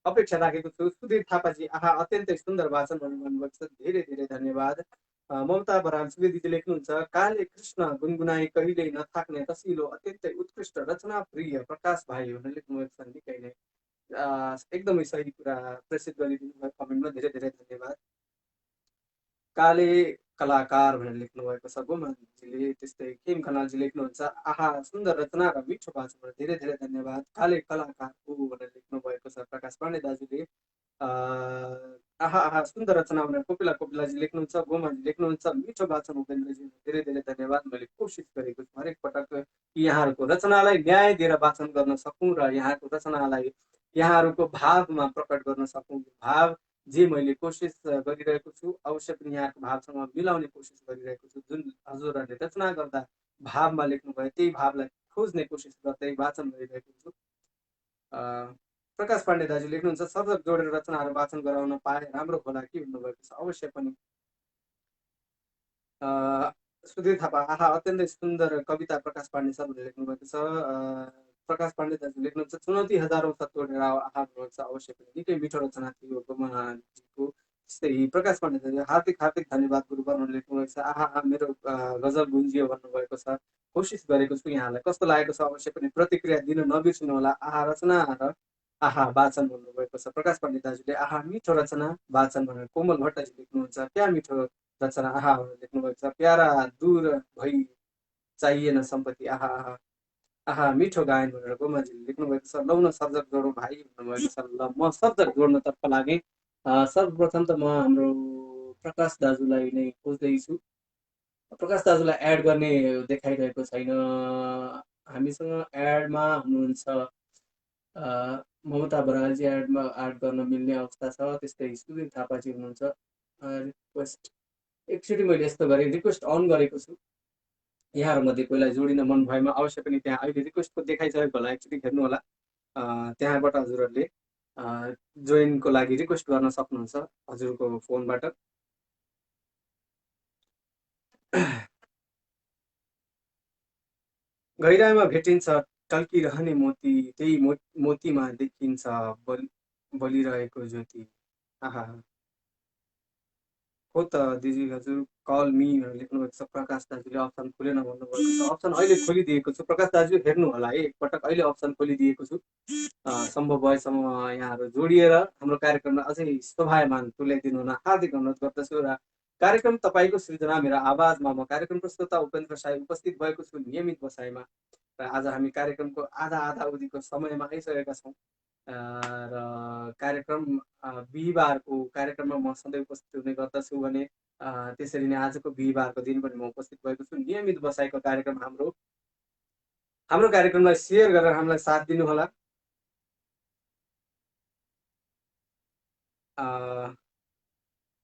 अपेक्षा राखेको छु। सुधीर थापाजी, आहा अत्यन्तै सुन्दर वाचन भन्नुभएको छ। धेरै धेरै धन्यवाद। ममता बराल सुवेदीजी लेख्नुहुन्छ, काले कृष्ण गुनगुनाई कहिल्यै नथाक्ने रसिलो अत्यन्तै उत्कृष्ट रचना प्रिय प्रकाश भाइ भनेर लेख्नुभएको छ। निकै नै एकदमै सही कुरा प्रेसित गरिदिनु भयो कमेन्टमा। धेरै धेरै धन्यवाद। काले कलाकार भनेर लेख्नु भएको छ गोमाजीले। त्यस्तै खेम खनालजी लेख्नुहुन्छ, आहा सुन्दर रचना र मिठो वाचन। धेरै धेरै धन्यवाद। काले कलाकार हो भनेर लेख्नु भएको छ प्रकाश पाण्डे दाजुले। आहा आहा सुन्दर रचना भनेर कोपिलाजी लेख्नुहुन्छ। गोमाजी लेख्नुहुन्छ, मिठो वाचन उपेन्द्रजी। धेरै धेरै धन्यवाद। मैले कोसिस गरेको छु हरेक पटक कि यहाँहरूको रचनालाई न्याय दिएर वाचन गर्न सकौँ र यहाँको रचनालाई यहाँहरूको भावमा प्रकट गर्न सकौँ। भाव जे मैले कोसिस गरिरहेको छु अवश्य पनि यहाँको भावसँग मिलाउने कोसिस गरिरहेको छु। जुन हजुरहरूले रचना गर्दा भावमा लेख्नुभयो त्यही भावलाई खोज्ने कोसिस गर्दै वाचन गरिरहेको छु। प्रकाश पाण्डे दाजु लेख्नुहुन्छ, सर्जक जोडेर रचनाहरू वाचन गराउन पाए राम्रो होला कि भन्नुभएको छ। अवश्य पनि। सुधीर थापा, आहा अत्यन्तै सुन्दर कविता प्रकाश पाण्डे सर भनेर लेख्नुभएको छ। प्रकाश पाण्डे दाजु लेख्नुहुन्छ, चुनौती हजारौं तोडेर आहा भन्नुहुन्छ। अवश्य पनि निकै मिठो रचना थियो गोमाजीको। त्यस्तै प्रकाश पाण्डे दाजु, हार्दिक हार्दिक धन्यवाद गुरुवर भनेर लेख्नुभएको छ। आहा मेरो गजल गुन्जियो भन्नुभएको छ। कोसिस गरेको छु। यहाँलाई कस्तो लागेको छ अवश्य पनि प्रतिक्रिया दिन नबिर्सिनु होला। आहा रचना र आहा वाचन भन्नुभएको छ प्रकाश पाण्डे दाजुले। आहा मिठो रचना वाचन भनेर कोमल भट्टजी लेख्नुहुन्छ, क्या मिठो रचना आहा भनेर लेख्नुभएको छ। प्यारा दूर भई चाहिएन सम्पत्ति, आहा आहा आहा मिठो गायन भनेर गोमाजीले लेख्नुभएको छ। लौ न सर्जक जोडौँ भाइ भन्नुभएको छ। ल म सर्जक जोड्नतर्फ लागेँ। सर्वप्रथम त म हाम्रो प्रकाश दाजुलाई नै खोज्दैछु। प्रकाश दाजुलाई एड गर्ने देखाइरहेको छैन। हामीसँग एडमा हुनुहुन्छ ममता बरालजी, एड गर्न मिल्ने अवस्था छ। त्यस्तै सुधीर थापाजी हुनुहुन्छ। रिक्वेस्ट एकचोटि मैले यस्तो गरेँ, रिक्वेस्ट अन गरेको छु। यहाँहरूमध्ये कोहीलाई जोडिन मन भएमा अवश्य पनि त्यहाँ अहिले रिक्वेस्टको देखाइसकेको होला, एकचोटि हेर्नु होला। त्यहाँबाट हजुरहरूले जोइनको लागि रिक्वेस्ट गर्न सक्नुहुन्छ हजुरको फोनबाट। गहिराइमा भेटिन्छ टल्किरहने मोती, त्यही मोतीमा देखिन्छ बलिरहेको ज्योति। आहा हो त दिदी हजुर कल मी भनेर लेख्नुभएको छ। प्रकाश दाजुले अप्सन खुलेन भन्नुभएको छ। अप्सन अहिले खोलिदिएको छु। प्रकाश दाजु हेर्नु होला है, एकपटक अहिले अप्सन खोलिदिएको छु। सम्भव भएसम्म यहाँहरू जोडिएर हाम्रो कार्यक्रमलाई अझै शोभायमान तुल्याइदिनु हुन हार्दिक अनुरोध गर्दछु। र कार्यक्रम तपाईँको सृजना मेरा आवाजमा म कार्यक्रम प्रस्तुता उपेन्द्र साई उपस्थित भएको छु नियमित बसाइमा। र आज हामी कार्यक्रमको आधा आधा अवधिको समयमा आइसकेका छौँ। र कार्यक्रम बिहिबारको कार्यक्रममा म सधैँ उपस्थित हुने गर्दछु भने त्यसरी नै आजको बिहिबारको दिन पनि म उपस्थित भएको छु। नियमित बसाइको कार्यक्रम हाम्रो कार्यक्रमलाई सेयर गरेर हामीलाई साथ दिनुहोला।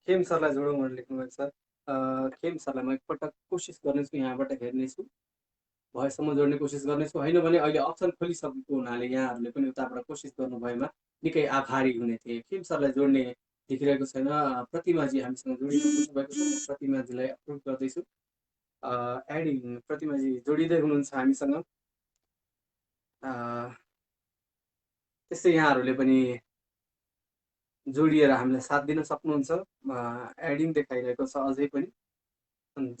खेम सरलाई जोडौँ भनेर लेख्नुभएको छ। खेम सरलाई म एकपटक कोसिस गर्नेछु, यहाँबाट हेर्नेछु, भएसम्म जोड्ने कोसिस गर्नेछु। होइन भने अहिले अप्सन खोलिसकेको हुनाले यहाँहरूले पनि उताबाट कोसिस गर्नुभएमा निकै आभारी हुने थिएँ। खेम सरलाई जोड्ने देखिरहेको छैन। प्रतिमाजी हामीसँग जोडिनु भएको छ। म प्रतिमाजीलाई अप्रुभ गर्दैछु। एडिङ प्रतिमाजी जोडिँदै हुनुहुन्छ हामीसँग। त्यस्तै यहाँहरूले पनि जोडिएर हामीलाई साथ दिन सक्नुहुन्छ। एडिङ देखाइरहेको छ अझै पनि,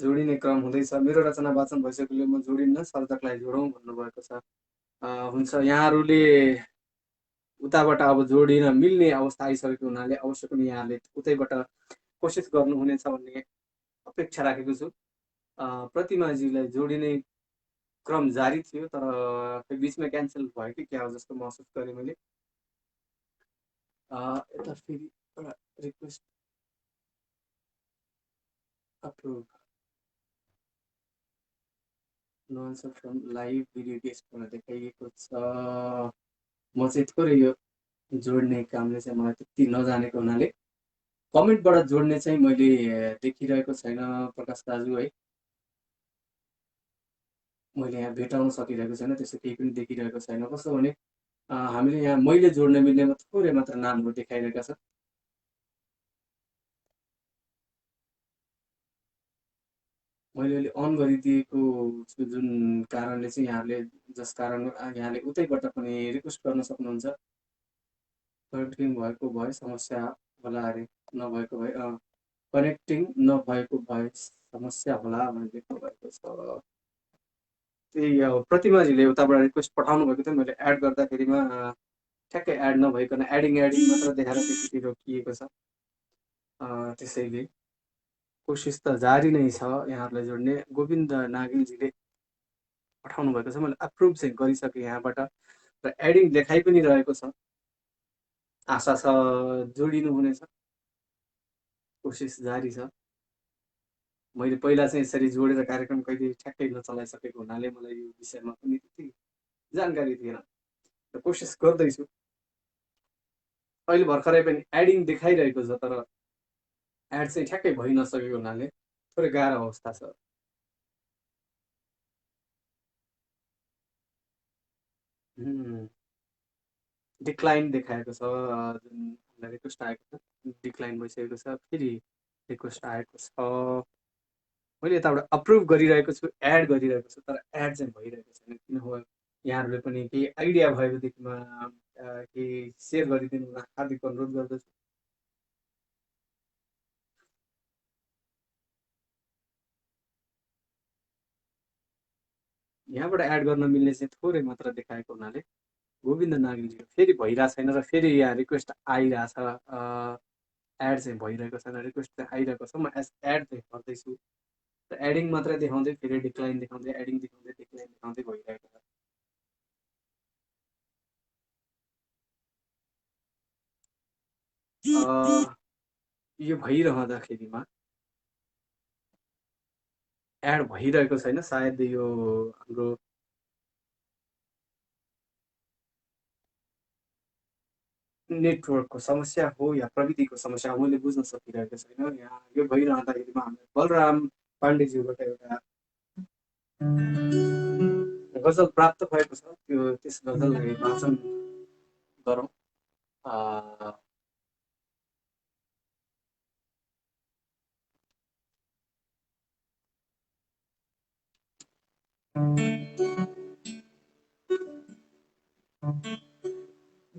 जोडिने क्रम हुँदैछ। मेरो रचना वाचन भइसकेकोले म जोडिन्न, सर्जकलाई जोडौँ भन्नुभएको छ। हुन्छ, यहाँहरूले उताबाट अब जोडिन मिल्ने अवस्था आइसकेको हुनाले अवश्य पनि यहाँहरूले उतैबाट कोसिस गर्नुहुनेछ भन्ने अपेक्षा राखेको छु। प्रतिमाजीलाई जोडिने क्रम जारी थियो, तर बिचमा क्यान्सल भयो कि क्या हो जस्तो महसुस गरेँ मैले। यता फेरि एउटा request approve no answer from live video guest भनेर देखाइएको छ। म चाहिँ थोरै यो जोड्ने कामले चाहिँ मलाई त्यति नजानेको हुनाले कमेन्टबाट जोड्ने चाहिँ मैले देखिरहेको छैन प्रकाश दाजु है। मैले यहाँ भेटाउन सकिरहेको छैन, त्यस्तो केही पनि देखिरहेको छैन। कस्तो भने हामीले यहाँ मैले जोड्न मिल्नेमा थोरै मात्र नामहरू देखाइरहेका छ। मैले अहिले अन गरिदिएको छु जुन कारणले चाहिँ यहाँहरूले, जस कारण यहाँले उतैबाट पनि रिक्वेस्ट गर्न सक्नुहुन्छ। कनेक्टिङ भएको भए समस्या होला अरे, नभएको भए कनेक्टिङ नभएको भए समस्या होला भनेर लेख्नु भएको छ। त्यही प्रतिमाजीले उताबाट रिक्वेस्ट पठाउनु भएको थियो, मैले एड गर्दाखेरिमा ठ्याक्कै एड नभइकन एडिङ मात्र देखाएर त्यति रोकिएको छ। त्यसैले कोसिस त जारी नै छ यहाँहरूलाई जोड्ने। गोविन्द नागिलजीले पठाउनु भएको छ, मैले अप्रुभ चाहिँ गरिसकेँ यहाँबाट, र एडिङ देखाइ पनि रहेको छ। आशा छ जोडिनु हुनेछ, कोसिस जारी छ। मैले पहिला चाहिँ यसरी जोडेर कार्यक्रम कहिले ठ्याक्कै नचलाइसकेको हुनाले मलाई यो विषयमा पनि त्यति जानकारी थिएन, र कोसिस गर्दैछु। अहिले भर्खरै पनि एडिङ देखाइरहेको छ, तर एड चाहिँ ठ्याक्कै भइ नसकेको हुनाले थोरै गाह्रो अवस्था छ। डिक्लाइन देखाएको छ, जुन रिक्वेस्ट आएको छ डिक्लाइन भइसकेको छ, फेरि रिक्वेस्ट आएको छ। मैले यताबाट अप्रुभ गरिरहेको छु, एड गरिरहेको छु, तर एड चाहिँ भइरहेको छैन। किन हो, यहाँहरूले पनि केही आइडिया भएकोदेखिमा केही सेयर गरिदिनु हुन हार्दिक अनुरोध गर्दछु। यहाँबाट एड गर्न मिल्ने चाहिँ थोरै मात्र देखाएको हुनाले गोविन्द नागिलजी फेरि भइरहेको छैन, र फेरि यहाँ रिक्वेस्ट आइरहेछ। एड चाहिँ भइरहेको छैन, रिक्वेस्ट चाहिँ आइरहेको छ। म एड चाहिँ गर्दैछु, र एडिङ मात्रै देखाउँदै फेरि डिक्लाइन देखाउँदै, एडिङ देखाउँदै डिक्लाइन देखाउँदै भइरहेको छ। यो भइरहँदाखेरिमा एड भइरहेको छैन, सायद यो हाम्रो नेटवर्कको समस्या हो या प्रविधिको समस्या हो, मैले बुझ्न सकिरहेको छैन। यहाँ यो भइरहँदाखेरिमा हामीले बलराम पाण्डेज्यूबाट एउटा गजल प्राप्त भएको छ, त्यस गजललाई वाचन गरौँ।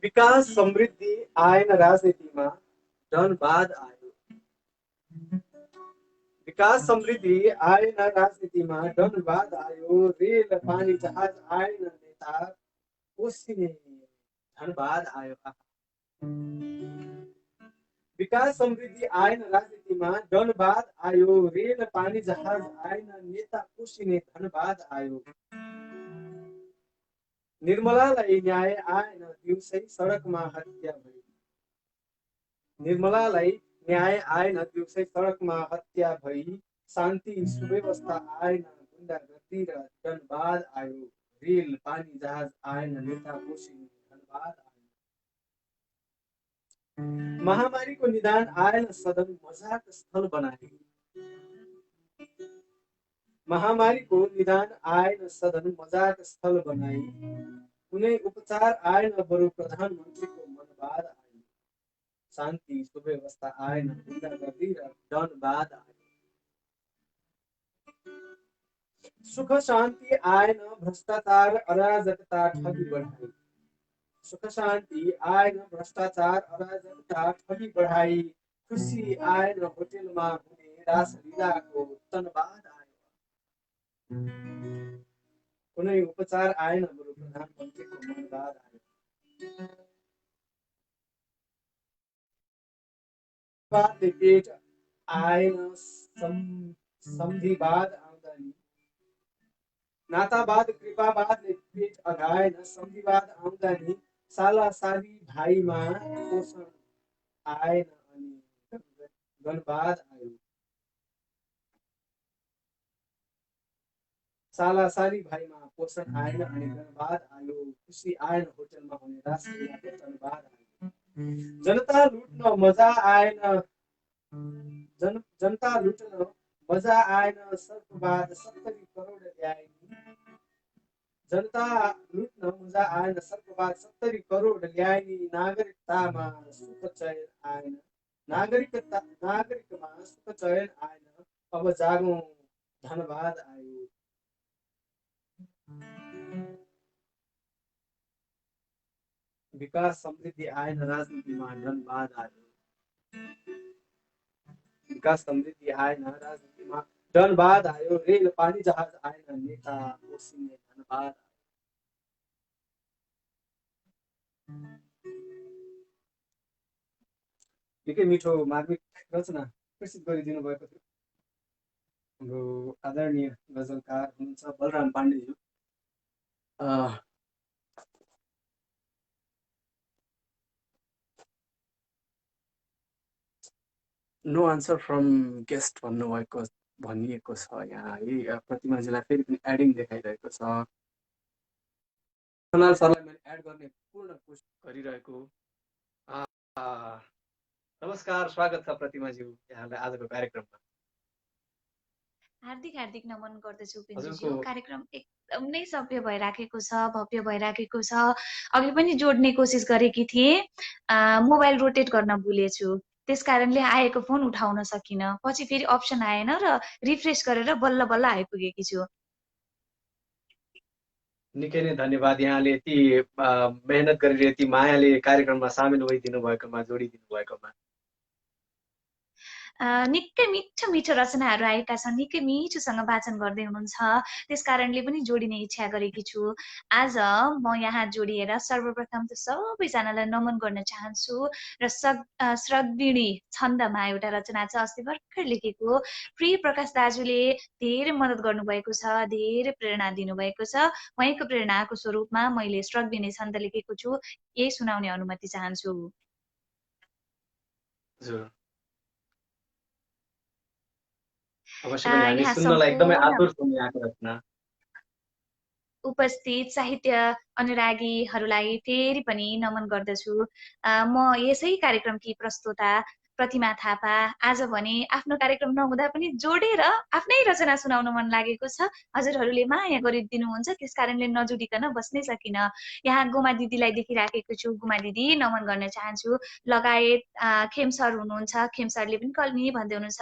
विकास समृद्धि आएन राजनीतिमा, धनबाद आयो। विकास समृद्धि आएन राजनीतिमा, धनवाद आयो, रेल पानी जहाज आएन, नेता पोसिने धनवाद आयो। विकास समृद्धि आएन राजनीतिमा, धनवाद आयो, रेल पानी जहाज आएन, नेता पोसिने धनवाद आयो। निर्मलालाई न्याय आएन, दिउँसै सडकमा हत्या भयो। निर्मलालाई न्याय आएन, दिउँसै सडकमा हत्या भई। शान्ति सुव्यवस्था आएन, गुण्डागर्दी र जनवाद आयो। रेल पानी जहाज आएन, नेता पोसिने धनवाद आयो। महामारीको निदान आएन, सदन मजाक स्थल बनाए। महामारीको निदान आएन, सदन मजाक स्थल बनाई। कुनै उपचार आएन, बरु प्रधानमन्त्रीको मनवाद आयो। शान्ति सुव्यवस्था आएन, गुण्डागर्दी र जनवाद आयो। सुख शान्ति आएन, भ्रष्टाचार अराजकता ठगी बढाई। सुख शान्ति आएन, भ्रष्टाचार अराजकता ठगी बढाई। खुसी आएन, होटेलमा हुने रासलीलाको तनवाद आयो। कुनै उपचार आएन, बरु प्रधानमन्त्रीको मनवाद आयो। वादले पेट आएन, सम्धिवाद आउँदैन। नातावाद कृपावादले पेट अगाएन, सम्धिवाद आउँदैन। सालासाली भाइमा पोषण आएन, अनि गणवाद आयो। सालासाली भाइमा पोषण आएन, अनि गणवाद आयो। खुसी आएन, होटेलमा हुने रासलीलाको तनवाद आयो। जनता लुट्न मजा आएन, जनता लुट्न मजा आएन, सर्पवाद 70 करोड ल्याए। जनता लुट्न मजा आएन, सर्पवाद 70 करोड ल्याए। नागरिकतामा सुख चयन आएन, नागरिकमा सुख चयन आएन। अब जागौं, धनवाद आयो। विकास समृद्धि आएन, राजनीतिमा धनवाद आयो। विकास समृद्धि आएन, राजनीतिमा धनवाद आयो। रेल पानी जहाज आएन, नेता पोसिने धनवाद आयो। निकै मिठो मार्मिक रचना प्रस्तुत गरिदिनु भएको थियो हाम्रो आदरणीय गजलकार हुनुहुन्छ बलराम पाण्डेज्यू। नो आन्सर फ्रम गेस्ट भनिएको छ यहाँ है। प्रतिमाजीलाई फेरि पनि एडिङ देखाइरहेको छ। खनाल सरलाई मैले एड गर्ने पूर्ण कोसिस गरिरहेको। नमस्कार, स्वागत छ प्रतिमाज्यू यहाँलाई आजको कार्यक्रममा। हार्दिक हार्दिक नमन गर्दछु उपेन्द्रज्यू। कार्यक्रम एकदमै सभ्य भइराखेको छ, भव्य भइराखेको छ। अघि पनि जोड्ने कोसिस गरेकी थिएँ, मोबाइल रोटेट गर्न भुलेछु, त्यस कारणले आएको फोन उठाउन सकिनँ। पछि फेरि अप्सन आएन र रिफ्रेस गरेर बल्ल बल्ल आइपुगेकी छु। निकै नै धन्यवाद यहाँले यति मेहनत गरेर यति मायाले कार्यक्रममा सामेल भइदिनु भएकोमा, जोडिदिनु भएकोमा। निकै मिठो मिठो रचनाहरू आएका छन्, निकै मिठोसँग वाचन गर्दै हुनुहुन्छ, त्यस कारणले पनि जोडिने इच्छा गरेकी छु। आज म यहाँ जोडिएर सर्वप्रथम त सबैजनालाई नमन गर्न चाहन्छु र श्रद्धिणी छन्दमा एउटा रचना छ, अस्ति भर्खर लेखेको। प्रिय प्रकाश दाजुले धेरै मद्दत गर्नुभएको छ, धेरै प्रेरणा दिनुभएको छ। उहाँको प्रेरणाको स्वरूपमा मैले श्रद्धिणी छन्द लेखेको छु, यही सुनाउने अनुमति चाहन्छु। अवश्य पनि हामी सुन्नलाई एकदमै आतुर छौँ यहाँको रचना। उपस्थित साहित्य अनुरागीहरूलाई फेरि पनि नमन गर्दछु। म यसै कार्यक्रमकी प्रस्तोता प्रतिमा थापा। आज भने आफ्नो कार्यक्रम नहुँदा पनि जोडेर आफ्नै रचना सुनाउन मन लागेको छ। हजुरहरूले माया गरिदिनुहुन्छ, त्यस कारणले नजुडिकन बस्नै सकिन। यहाँ गुमा दिदीलाई देखिराखेको छु, गुमा दिदी नमन गर्न चाहन्छु। लगायत खेम सर हुनुहुन्छ, खेम सरले पनि कल्मी भन्दै हुनुहुन्छ।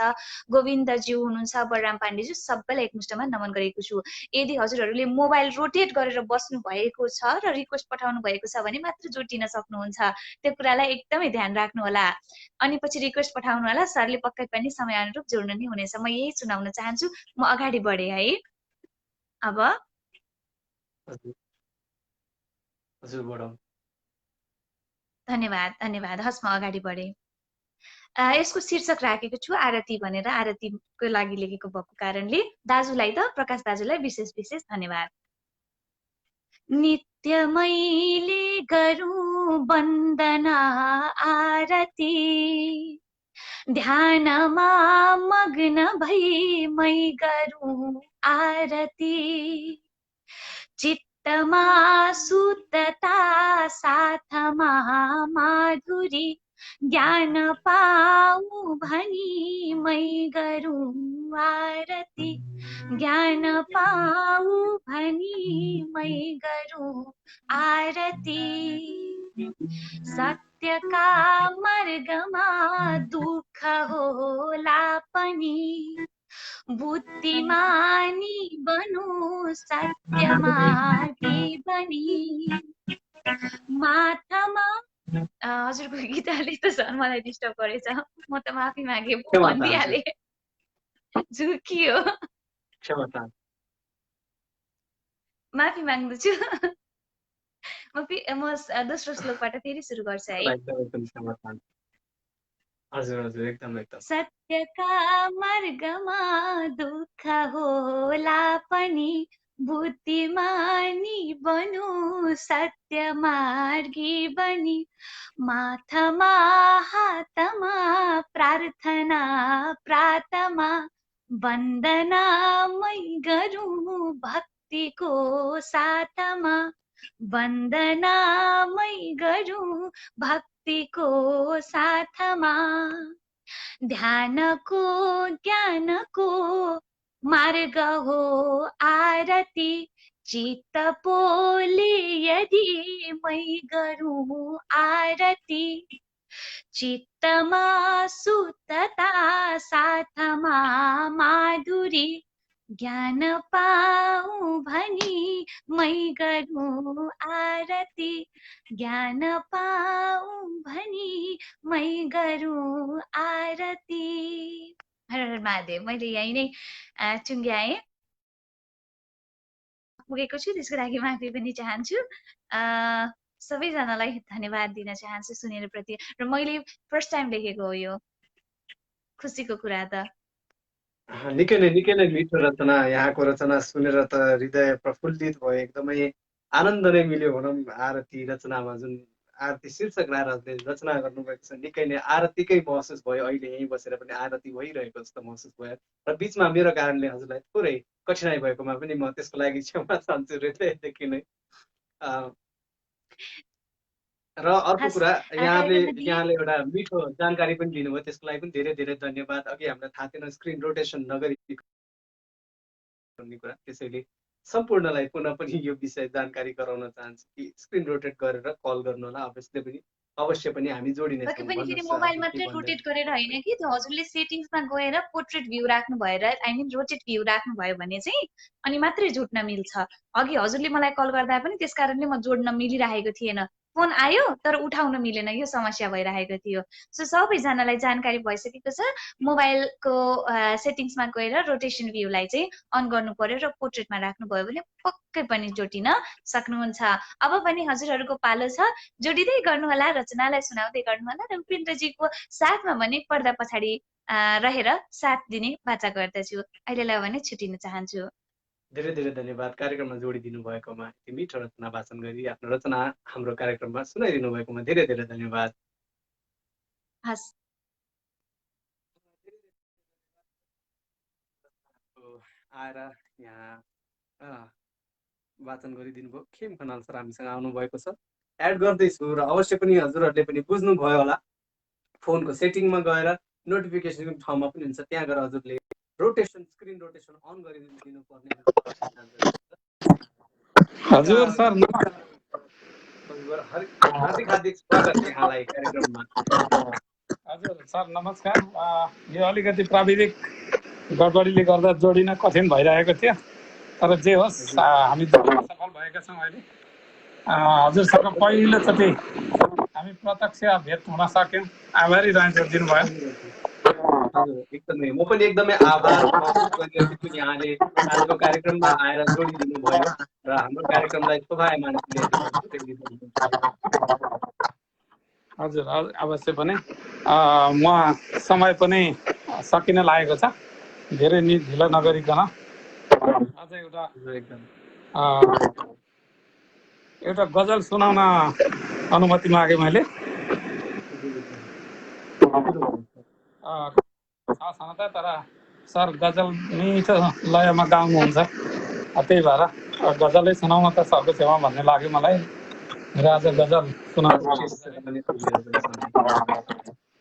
गोविन्दज्यू हुनुहुन्छ, बलराम पाण्डेज्यू, सबैलाई एकमुष्टमा नमन गरेको छु। यदि हजुरहरूले मोबाइल रोटेट गरेर बस्नु भएको छ र रिक्वेस्ट पठाउनु भएको छ भने मात्र जोडिन सक्नुहुन्छ, त्यो कुरालाई एकदमै ध्यान राख्नु होला। अनि पछि रिक्वेस्ट पठाउनु होला, सरले पक्कै पनि समय अनुरूप जोड्नु नै हुनेछ। म यही सुनाउन चाहन्छु। म अगाडि बढेँ है। अब हजुर हजुर बढाउँ। धन्यवाद धन्यवाद। हस् म अगाडि बढेँ। यसको शीर्षक राखेको छु आरती भनेर, आरतीको लागि लेखेको भएको कारणले दाजुलाई त प्रकाश दाजुलाई विशेष विशेष धन्यवाद। नित्य मैले गरौँ वन्दना आरती, ध्यानमा मग्न भई मै गरौँ आरती, चित्तमा शुद्धता साथमा माधुरी, ज्ञान पाऊ भनी मै गरौँ आरती, ज्ञान पाऊ भनी मै गरौँ आरती। सत्यका मार्गमा दुःख होला पनि, बुद्धिमानी बनु सत्यमार्गी बनी, माथामा हजुरको गीतले त झन् मलाई डिस्टर्ब गरेछ। म त माफी मागे भनिदिइहाले, झुकियो, क्षमता माफी माग्दछु। म दोस्रो श्लोकबाट फेरि सुरु गर्छु है। एकदम क्षमता। हजुर हजुर एकदम एकदम। सत्यका मार्गमा दुःख होला पनि, बुद्धिमानी बनु सत्यमार्गी बनी, माथामा हातमा प्रार्थना प्रातमा, वन्दना मै गरौँ भक्तिको साथमा, वन्दना मै गरौँ भक्तिको साथमा, ध्यानको ज्ञानको मार्ग हो आरती, चित्त पोले यदि मै गरौँ आरती, चित्तमा शुद्धता साथमा माधुरी, ज्ञान पाऊ भनी मै गरौँ आरती, ज्ञान पाऊ भनी मै गरौँ आरती। हर हर महादेव। मैले यही नै टुङ्ग्याएँ, पुगेको छु, त्यसको लागि माफी पनि चाहन्छु। सबैजनालाई धन्यवाद दिन चाहन्छु सुनेर प्रति। र मैले फर्स्ट टाइम लेखेको हो यो, खुसीको कुरा त। निकै नै मिठो रचना। यहाँको रचना सुनेर त हृदय प्रफुल्लित भयो, एकदमै आनन्द नै मिल्यो भनौँ। आरती रचनामा जुन आरती शीर्षक राखेर रचना गर्नुभएको छ, निकै नै आरतीकै महसुस भयो। अहिले यहीँ बसेर पनि आरती भइरहेको जस्तो महसुस भयो। र बिचमा मेरो कारणले हजुरलाई थोरै कठिनाइ भएकोमा पनि म त्यसको लागि क्षमा चाहन्छु हृदयदेखि नै। र अर्को कुरा, यहाँले एउटा मिठो जानकारी पनि दिनुभयो, त्यसको लागि पनि धेरै धेरै धन्यवाद। अघि हामीलाई थाहा थिएन स्क्रिन रोटेसन नगरी भन्ने कुरा, त्यसैले सम्पूर्णलाई पुनः पनि यो विषय जानकारी गराउन चाहन्छु कि स्क्रिन रोटेट गरेर कल गर्नु होला। अवश्य पनि हामी जोडिनेछौँ। पक्कै पनि फेरि मोबाइल मात्रै रोटेट गरेर होइन कि, त्यो हजुरले सेटिङ्समा गएर पोर्ट्रेट भ्यू राख्नु भएर, आई मिन रोटेट भ्यू राख्नु भयो भने चाहिँ अनि मात्रै जोड्न मिल्छ। अघि हजुरले मलाई कल गर्दा पनि त्यस कारणले म जोड्न मिलिरहेको थिएन, फोन आयो तर उठाउन मिलेन, यो समस्या भइरहेको थियो। सो सबैजनालाई जानकारी भइसकेको छ। मोबाइलको सेटिङ्समा गएर रोटेसन भ्यूलाई चाहिँ अन गर्नु पर्यो र पोर्ट्रेटमा राख्नुभयो भने पक्कै पनि जोडिन सक्नुहुन्छ। अब पनि हजुरहरूको पालो छ, जोडिँदै गर्नुहोला, रचनालाई सुनाउँदै गर्नुहोला। र उपेन्द्रजीको साथमा भने पर्दा पछाडि रहेर साथ दिने वाचा गर्दछु। अहिलेलाई भने छुटिन चाहन्छु। धेरै धेरै धन्यवाद कार्यक्रममा जोडिदिनु भएकोमा, यति मिठो रचना वाचन गरी आफ्नो रचना हाम्रो कार्यक्रममा सुनाइदिनु भएकोमा धेरै धेरै धन्यवाद। हस्, आएर यहाँ वाचन गरिदिनु भयो। खेम खनाल सर हामीसँग आउनुभएको छ, एड गर्दैछु। र अवश्य पनि हजुरहरूले पनि बुझ्नुभयो होला, फोनको सेटिङमा गएर नोटिफिकेसन ठाउँमा पनि हुन्छ, त्यहाँ गएर हजुरले रोटेसन स्क्रिन रोटेसन अन गरिदिनु पर्ने। हजुर सर हार्दिक हार्दिक स्वागत छ यहाँलाई कार्यक्रममा। हजुर सर नमस्कार। यो अलिकति प्राविधिक गडबडीले गर्दा जोडिन कठिन भइरहेको थियो, तर जे होस् हामी जोडिन सफल भएका छौँ अहिले। हजुरसँग पहिलोचोटि हामी प्रत्यक्ष भेट हुन सक्यौँ। आभारी रहन्छ दिनुभयो। हजुर एकदमै म पनि एकदमै आभार महसुस गरिरहेको छु यहाँले आजको कार्यक्रममा आएर जोडिदिनु भयो र हाम्रो कार्यक्रमलाई शोभायमान तुल्याइदिनु। हजुर अवश्य पनि म समय पनि सकिन लागेको छ, धेरै ढिलो नगरिकन अझ एउटा गजल सुनाउन अनुमति मागेँ मैले। छ त, तर सर गजल मिठो लयमा गाउनुहुन्छ, त्यही भएर गजलै सुनाउन त सरको छेउमा भन्ने लाग्यो मलाई र आज गजल सुनाउनु।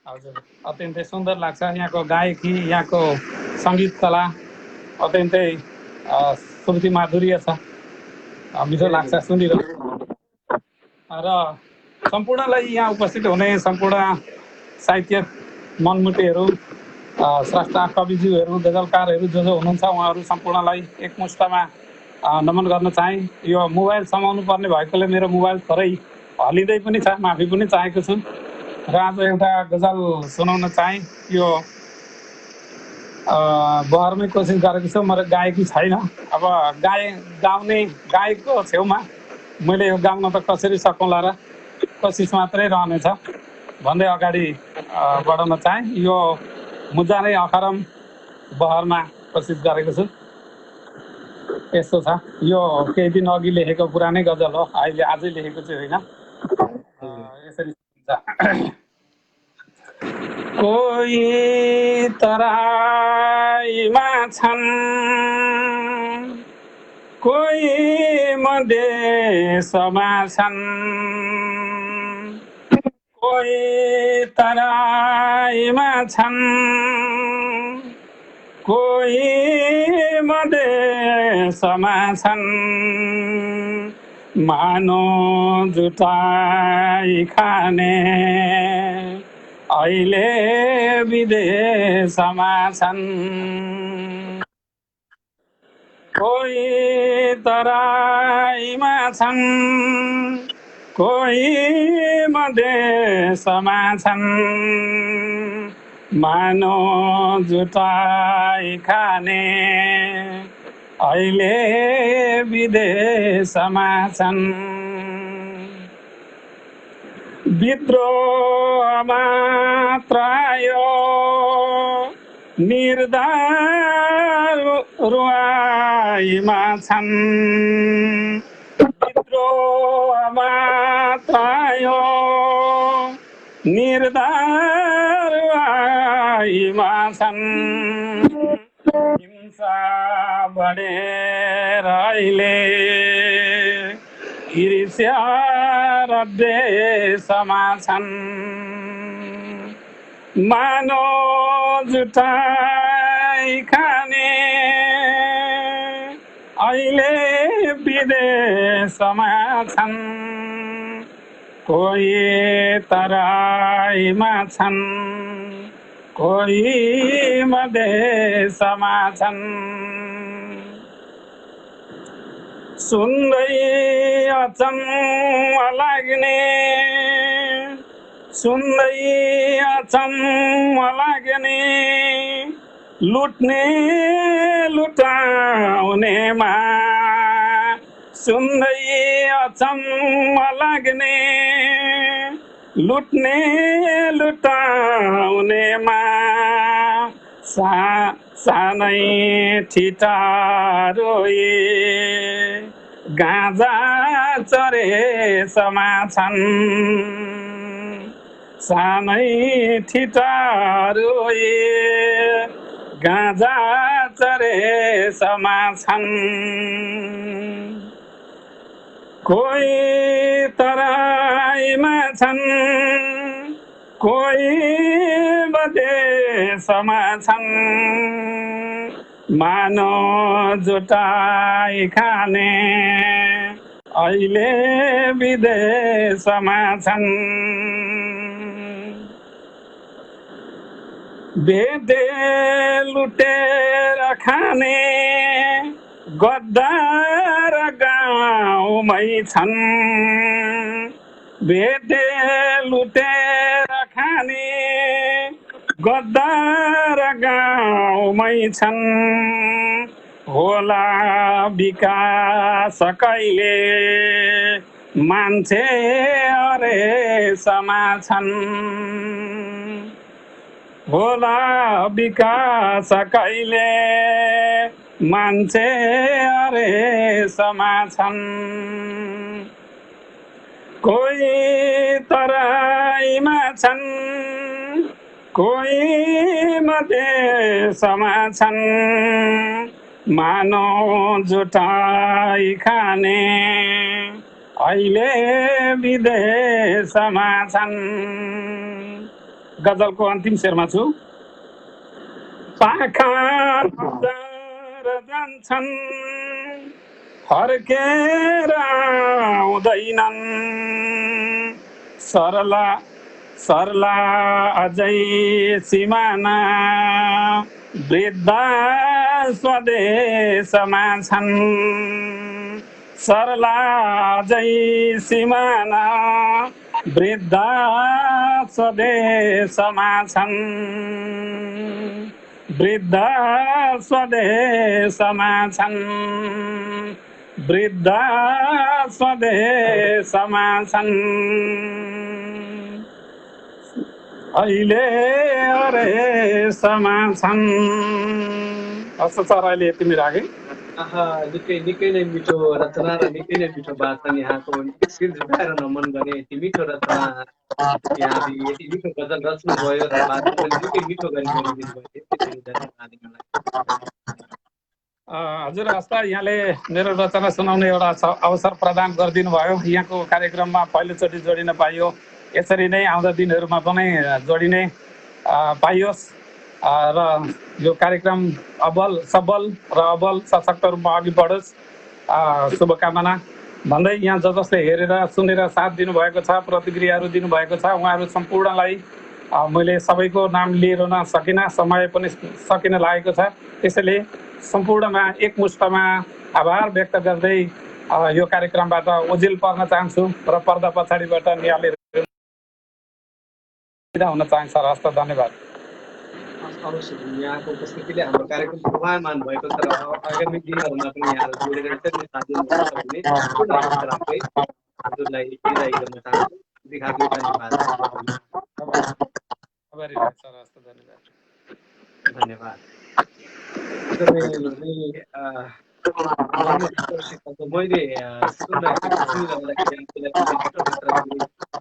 हजुर अत्यन्तै सुन्दर लाग्छ यहाँको गायकी, यहाँको सङ्गीत कला अत्यन्तै श्रुति माधुर्य छ, मिठो लाग्छ सुनिरहनु। र सम्पूर्णलाई यहाँ उपस्थित हुने सम्पूर्ण साहित्य मनमुटेहरू, स्रष्टा कविज्यूहरू, गजलकारहरू जो जो हुनुहुन्छ उहाँहरू सम्पूर्णलाई एकमुष्टमा नमन गर्न चाहे। यो मोबाइल समाउनु पर्ने भएकोले मेरो मोबाइल थोरै हल्लिँदै पनि छ, माफी पनि चाहेको छु र आज एउटा गजल सुनाउन चाहे। यो बहरमै कोसिस गरेको छु, मेरो गायकी छैन। अब गाउने गायकको छेउमा मैले यो गाउन त कसरी सकौँला र कोसिस मात्रै रहनेछ भन्दै अगाडि बढाउन चाहे। यो मुजानै अखरम बहरमा कोसिस गरेको छु। यस्तो छ, यो केही दिन अघि लेखेको पुरानै गजल हो, अहिले आजै लेखेको चाहिँ होइन। यसरी कोही तराईमा छन्, कोही मधेसमा छन्, कोही तराईमा छन्, कोही मधेसमा छन्, मानो जुटाई खाने अहिले विदेशमा छन्। कोही तराईमा छन्, कोही मधेसमा छन्, मानो जुटाई खाने अहिले विदेशमा छन्। विद्रोह मात्र आयो निर्धार रुवाईमा छन्, विद्रोह मात्र आयो निर्धार रुवाईमा छन्। हिंसा बढेर अहिले ईर्ष्या र द्वेषमा छन्, मानो जुटाई खाने अहिले विदेशमा छन्। कोही तराईमा छन्, कोही मधेसमा छन्, सुन्दै अचम्म लाग्ने, सुन्दै अचम्म लाग्ने, लुट्ने लुटाउनेमा, सुन्दै अचम्म लाग्ने, लुट्ने लुटाउनेमा, सानै ठिटारोए गाँजा चरेसमा छन्, सानै ठिटारोए गाँजा चरेसमा छन्। कोही तराईमा छन्, कोही मधेसमा छन्, मानो जुटाई खाने अहिले विदेशमा छन्। भेटे लुटेर खाने गद्दार गाउँमै छन्, भेटे लुटेर खाने गद्दार गाउँमै छन् होला विकास कहिले मान्छे अरेसमा छन् होला विकास कहिले मान्छे अरेसमा छन् कोही तराईमा छन् कोही मधेसमा छन् मानव जुटाई खाने अहिले विदेशमा छन्। गजलको अन्तिम शेरमा छु। पाखा हजार जान्छन् फर्केर आउँदैनन् सरला सरला अझै सिमाना वृद्ध स्वदेशमा छन् सरला अझै सिमाना वृद्ध स्वदेशमा छन् वृद्ध स्वदेशमा छन् वृद्ध स्वदेशमा छन् अहिले अरेसमा छन्। हस् सर, अहिले यति नै राखेँ। आहा, निकै नै मिठो रचना र निकै नै मिठो वाचन। यहाँको शिर झुकाएर नमन गर्ने यति मिठो रचना, यहाँले यति मिठो गजल रच्नुभयो र वाचन पनि निकै मिठो गरी गरिदिनु भयो। यति धेरै धन्यवाद यहाँलाई। हजुर, हस् त, यहाँले मेरो रचना सुनाउने एउटा अवसर प्रदान गरिदिनु भयो। यहाँको कार्यक्रममा पहिलोचोटि जोडिन पाइयो। यसरी नै आउँदा दिनहरूमा पनि जोडिने पाइयोस् र यो कार्यक्रम अब्बल सबल र अब्बल सशक्त रूपमा अघि बढोस्, शुभकामना भन्दै यहाँ जसले हेरेर सुनेर साथ दिनुभएको छ, प्रतिक्रियाहरू दिनुभएको छ, उहाँहरू सम्पूर्णलाई मैले सबैको नाम लिएर नसकिनँ, समय पनि सकिन लागेको छ। त्यसैले सम्पूर्णमा एकमुष्टमा आभार व्यक्त गर्दै यो कार्यक्रमबाट ओझेल पर्न चाहन्छु र पर्दा पछाडिबाट निहालेर हुन चाहन्छ। हस्त, धन्यवाद। अवश्य यहाँको उपस्थितिले हाम्रो कार्यक्रम शोभायमान भएको छ र आगामी दिनहरूमा पनि यहाँहरू जोडेर यसरी नै साथ दिनुहुन्छ भन्ने पूर्ण आशा राख्दै हजुरलाई विदाई गर्न चाहन्छु। हार्दिक धन्यवाद। धन्यवाद। मैले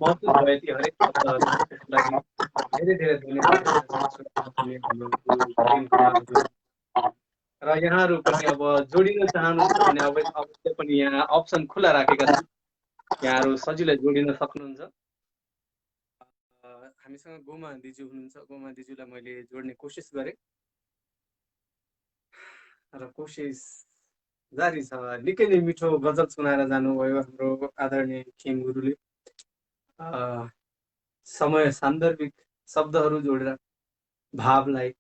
महसुस भयो कि हरेक शब्दहरूको लागि धेरै धेरै धन्यवाद र यहाँहरू पनि अब जोडिन चाहनुहुन्छ भने अवश्य पनि यहाँ अप्सन खुला राखेका छन्, यहाँहरू सजिलै जोडिन सक्नुहुन्छ। हामीसँग गोमा दिजु हुनुहुन्छ, गोमा दिजुलाई मैले जोड्ने कोसिस गरेँ र कोसिस जारी छ। निकै नै मिठो गजल सुनाएर जानुभयो हाम्रो आदरणीय खेम गुरुले। समय सान्दर्भिक शब्दहरू जोडेर भावलाई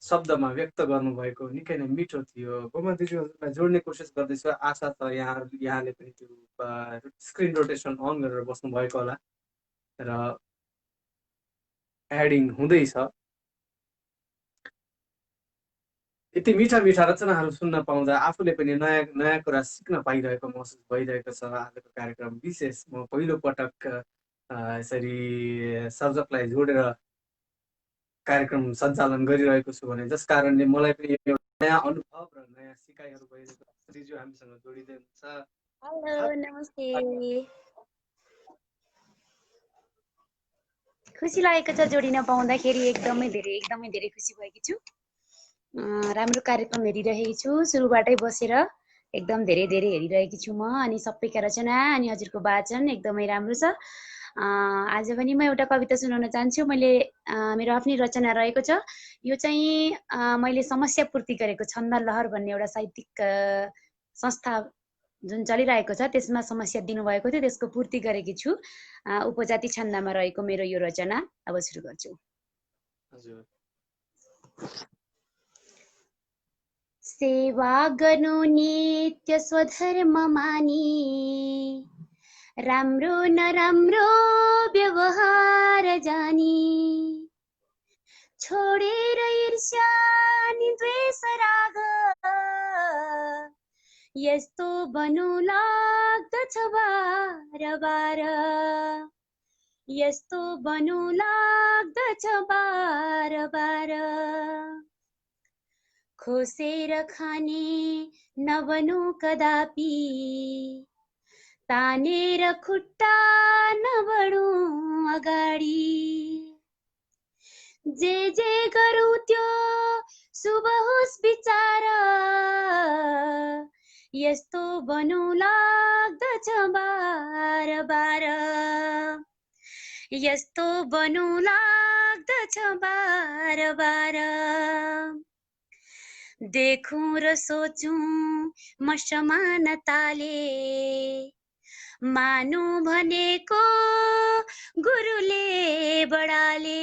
शब्दमा व्यक्त गर्नुभएको निकै नै मिठो थियो। गोमा दिजुलाई जोड्ने कोसिस गर्दैछु, आशा छ यहाँले पनि त्यो स्क्रिन रोटेसन अन गरेर बस्नु भएको होला र एडिङ हुँदैछ। यति मिठा मिठा रचनाहरू सुन्न पाउँदा आफूले पनि नयाँ नयाँ कुरा सिक्न पाइरहेको महसुस भइरहेको छ। आजको कार्यक्रम विशेष म पहिलो पटक यसरी सर्जकलाई जोडेर कार्यक्रम सञ्चालन गरिरहेको छु भने जस कारणले मलाई पनि नयाँ अनुभव र नयाँ सिकाइहरू भइरहेको छ। दिजु हामीसँग जोडिँदै हुनुहुन्छ। हेलो, नमस्ते। खुसी लागेको छ जोडिन पाउँदाखेरि, एकदमै धेरै खुसी भएकी छु। राम्रो कार्यक्रम हेरिरहेकी छु, सुरुबाटै बसेर एकदम धेरै हेरिरहेकी छु म। अनि सबैका रचना अनि हजुरको वाचन एकदमै राम्रो छ। आज पनि म एउटा कविता सुनाउन चाहन्छु। मैले मेरो आफ्नै रचना रहेको छ। यो चाहिँ मैले समस्या पूर्ति गरेको छन्द लहर भन्ने एउटा साहित्यिक संस्था जुन चलिरहेको छ त्यसमा समस्या दिनुभएको थियो, त्यसको पूर्ति गरेकी छु। उपजाति छन्दमा रहेको मेरो यो रचना अब सुरु गर्छु। सेवा गर्नु नित्य स्वधर्म मानी, राम्रो नराम्रो व्यवहार जानी, छोडेर ईर्ष्या नि द्वेष राग यस्तो बनु लाग्दछ बार बार यस्तो बनु लाग्दछ बार बार खोसेर खाने नबनु कदापि तानेर खुट्टा नबढु अगाडि जे गरौँ त्यो शुभ होस् विचार यस्तो बनु लाग्दछ बार बार यस्तो बनु लाग्दछ बार बार देखौँ र सोचौँ म समानताले मानु भनेको गुरुले बडाले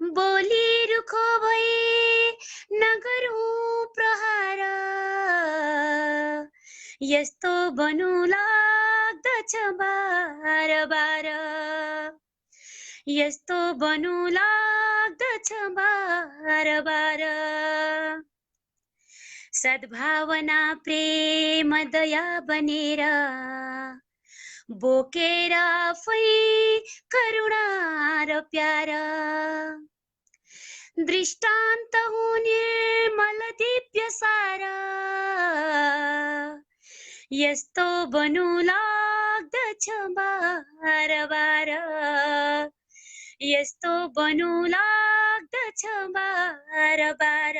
बोली रुखो भई नगरौँ प्रहार यस्तो बनु लाग्दछ बार बार यस्तो बनु लाग्दछ बार बार सद्भावना प्रेम दया बनेर बोकेर आफै करुणा र प्यार दृष्टान्त हुने निर्मल दिव्य सार यस्तो बनु लाग्दछ बार बार यस्तो बनु लाग्दछ बार बार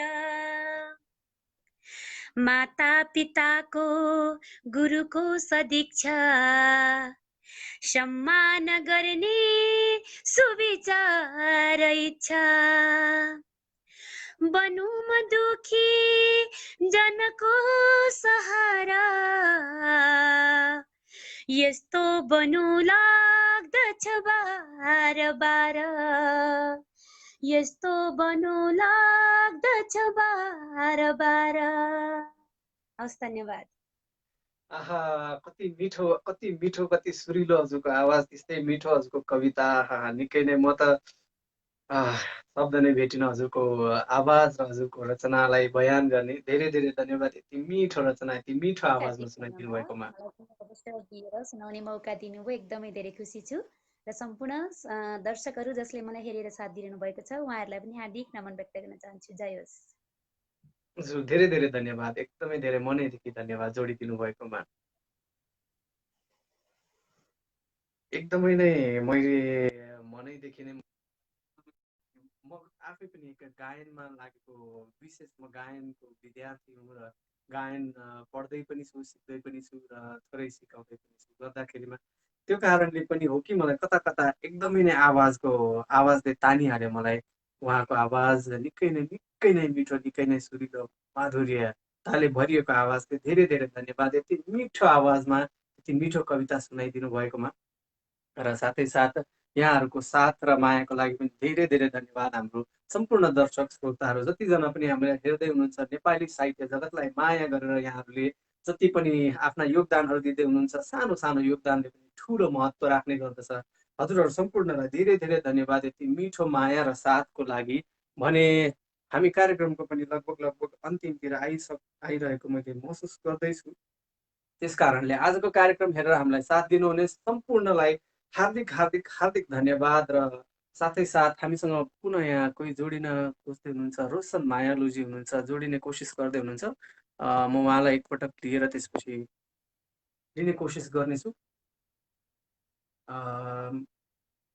माता पिताको गुरुको सदीक्षा सम्मान गर्ने सुविचार इच्छा बनु म दुखी जनको सहारा यस्तो बनु लाग्दछ बार बार यस्तो बनु लाग्दछ बार बार हस् धन्यवाद आहा कति मिठो कति सुरिलो हजुरको आवाज त्यस्तै मिठो हजुरको कविता आहा निकै नै म त शब्द नै भेटिन हजुरको आवाज र हजुरको रचनालाई बयान गर्ने धेरै धेरै धन्यवाद यति मिठो रचना यति मिठो आवाजमा सुनाइदिनु भएकोमा अवसर दिएर सुनाउने मौका दिनुभयो एकदमै धेरै खुसी छु र सम्पूर्ण दर्शकहरू जसले मलाई हेरेर साथ दिइरहनु भएको छ उहाँहरूलाई पनि हार्दिक नमन व्यक्त गर्न चाहन्छु जय होस् हजुर धेरै धेरै धन्यवाद एकदमै धेरै मनैदेखि धन्यवाद जोडिदिनु भएकोमा एकदमै नै मैले मनैदेखि नै म आफै पनि एक गायनमा लागेको विशेष म गायनको विद्यार्थी हुँ र गायन पढ्दै पनि छु सिक्दै पनि छु र थोरै सिकाउँदै पनि छु गर्दाखेरिमा त्यो कारणले पनि हो कि मलाई कता कता एकदमै नै आवाजले तानिहाल्यो मलाई उहाँको आवाज निकै नै मिठो निकै नै सुरिलो माधुर्यताले भरिएको आवाजले धेरै धेरै धन्यवाद यति मिठो आवाजमा यति मिठो कविता सुनाइदिनु भएकोमा र साथै साथ यहाँहरूको साथ र मायाको लागि पनि धेरै धेरै धन्यवाद हाम्रो सम्पूर्ण दर्शक श्रोताहरू जतिजना पनि हामीलाई हेर्दै हुनुहुन्छ नेपाली साहित्य जगतलाई माया गरेर यहाँहरूले जति पनि आफ्ना योगदानहरू दिँदै हुनुहुन्छ सानो सानो योगदानले पनि ठुलो महत्त्व राख्ने गर्दछ हजुरहरू सम्पूर्णलाई धेरै धेरै धन्यवाद यति मिठो माया र साथको लागि भने हामी कार्यक्रमको पनि लगभग अन्तिमतिर आइरहेको मैले महसुस गर्दैछु त्यस कारणले आजको कार्यक्रम हेरेर हामीलाई साथ दिनुहुने सम्पूर्णलाई हार्दिक धन्यवाद र साथै साथ हामीसँग पुनः यहाँ कोही जोडिन खोज्दै हुनुहुन्छ रोशन मायालुजी हुनुहुन्छ जोडिने कोसिस गर्दै हुनुहुन्छ म उहाँलाई एकपटक लिएर त्यसपछि लिने कोसिस गर्नेछु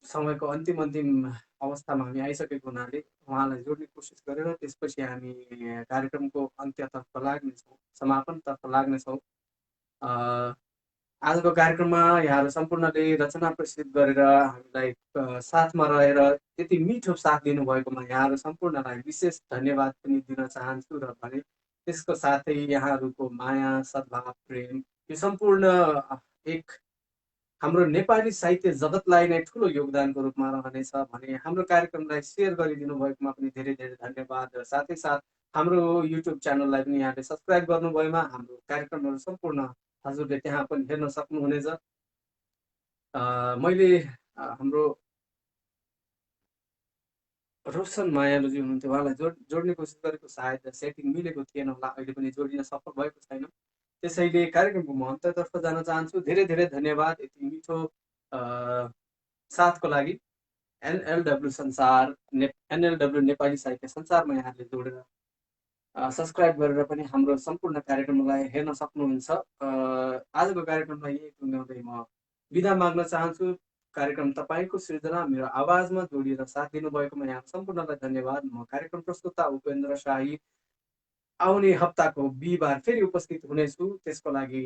समयको अन्तिम अवस्थामा हामी आइसकेको हुनाले उहाँलाई जोड्ने कोसिस गरेर त्यसपछि हामी कार्यक्रमको अन्त्यतर्फ लाग्नेछौँ समापनतर्फ लाग्नेछौँ आजको कार्यक्रममा यहाँहरू सम्पूर्णले रचना प्रस्तुत गरेर हामीलाई साथमा रहेर यति मिठो साथ दिनुभएकोमा यहाँहरू सम्पूर्णलाई विशेष धन्यवाद पनि दिन चाहन्छु र भने त्यसको साथै यहाँहरूको माया सद्भाव प्रेम यो सम्पूर्ण एक हाम्रो नेपाली साहित्य जगतलाई नै ठुलो योगदानको रूपमा रहनेछ भने हाम्रो कार्यक्रमलाई सेयर गरिदिनु भएकोमा पनि धेरै धेरै धन्यवाद र साथै साथ हाम्रो युट्युब च्यानललाई पनि यहाँले सब्सक्राइब गर्नुभएमा हाम्रो कार्यक्रमहरू सम्पूर्ण हजुरले त्यहाँ पनि हेर्न सक्नुहुनेछ मैले हाम्रो रोशन मायालुजी हुनुहुन्थ्यो, उहाँलाई जोड्ने कोसिस गरेको, सायद सेटिङ मिलेको थिएन होला, अहिले पनि जोडिन सफल भएको छैन। त्यसैले कार्यक्रमको म अन्ततर्फ जान चाहन्छु। धेरै धेरै धन्यवाद यति मिठो साथको लागि। एनएलडब्ल्यू संसार एनएलडब्ल्यू नेपाली साहित्य संसारमा यहाँले जोडेर सब्सक्राइब गरेर पनि हाम्रो सम्पूर्ण कार्यक्रमलाई हेर्न सक्नुहुन्छ। आजको कार्यक्रमलाई यही टुङ्ग्याउँदै म बिदा माग्न चाहन्छु। कार्यक्रम तपाईँको सृजना मेरो आवाजमा जोडिएर साथ दिनुभएकोमा यहाँ सम्पूर्णलाई धन्यवाद। म कार्यक्रम प्रस्तुता उपेन्द्र शाही आउने हप्ताको बिहिबार फेरि उपस्थित हुनेछु। त्यसको लागि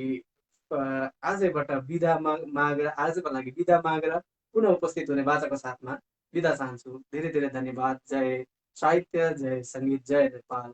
आजैबाट आजको लागि बिदा मागेर पुनः उपस्थित हुने बाचाको साथमा बिदा चाहन्छु। धेरै धेरै धन्यवाद। जय साहित्य, जय सङ्गीत, जय नेपाल।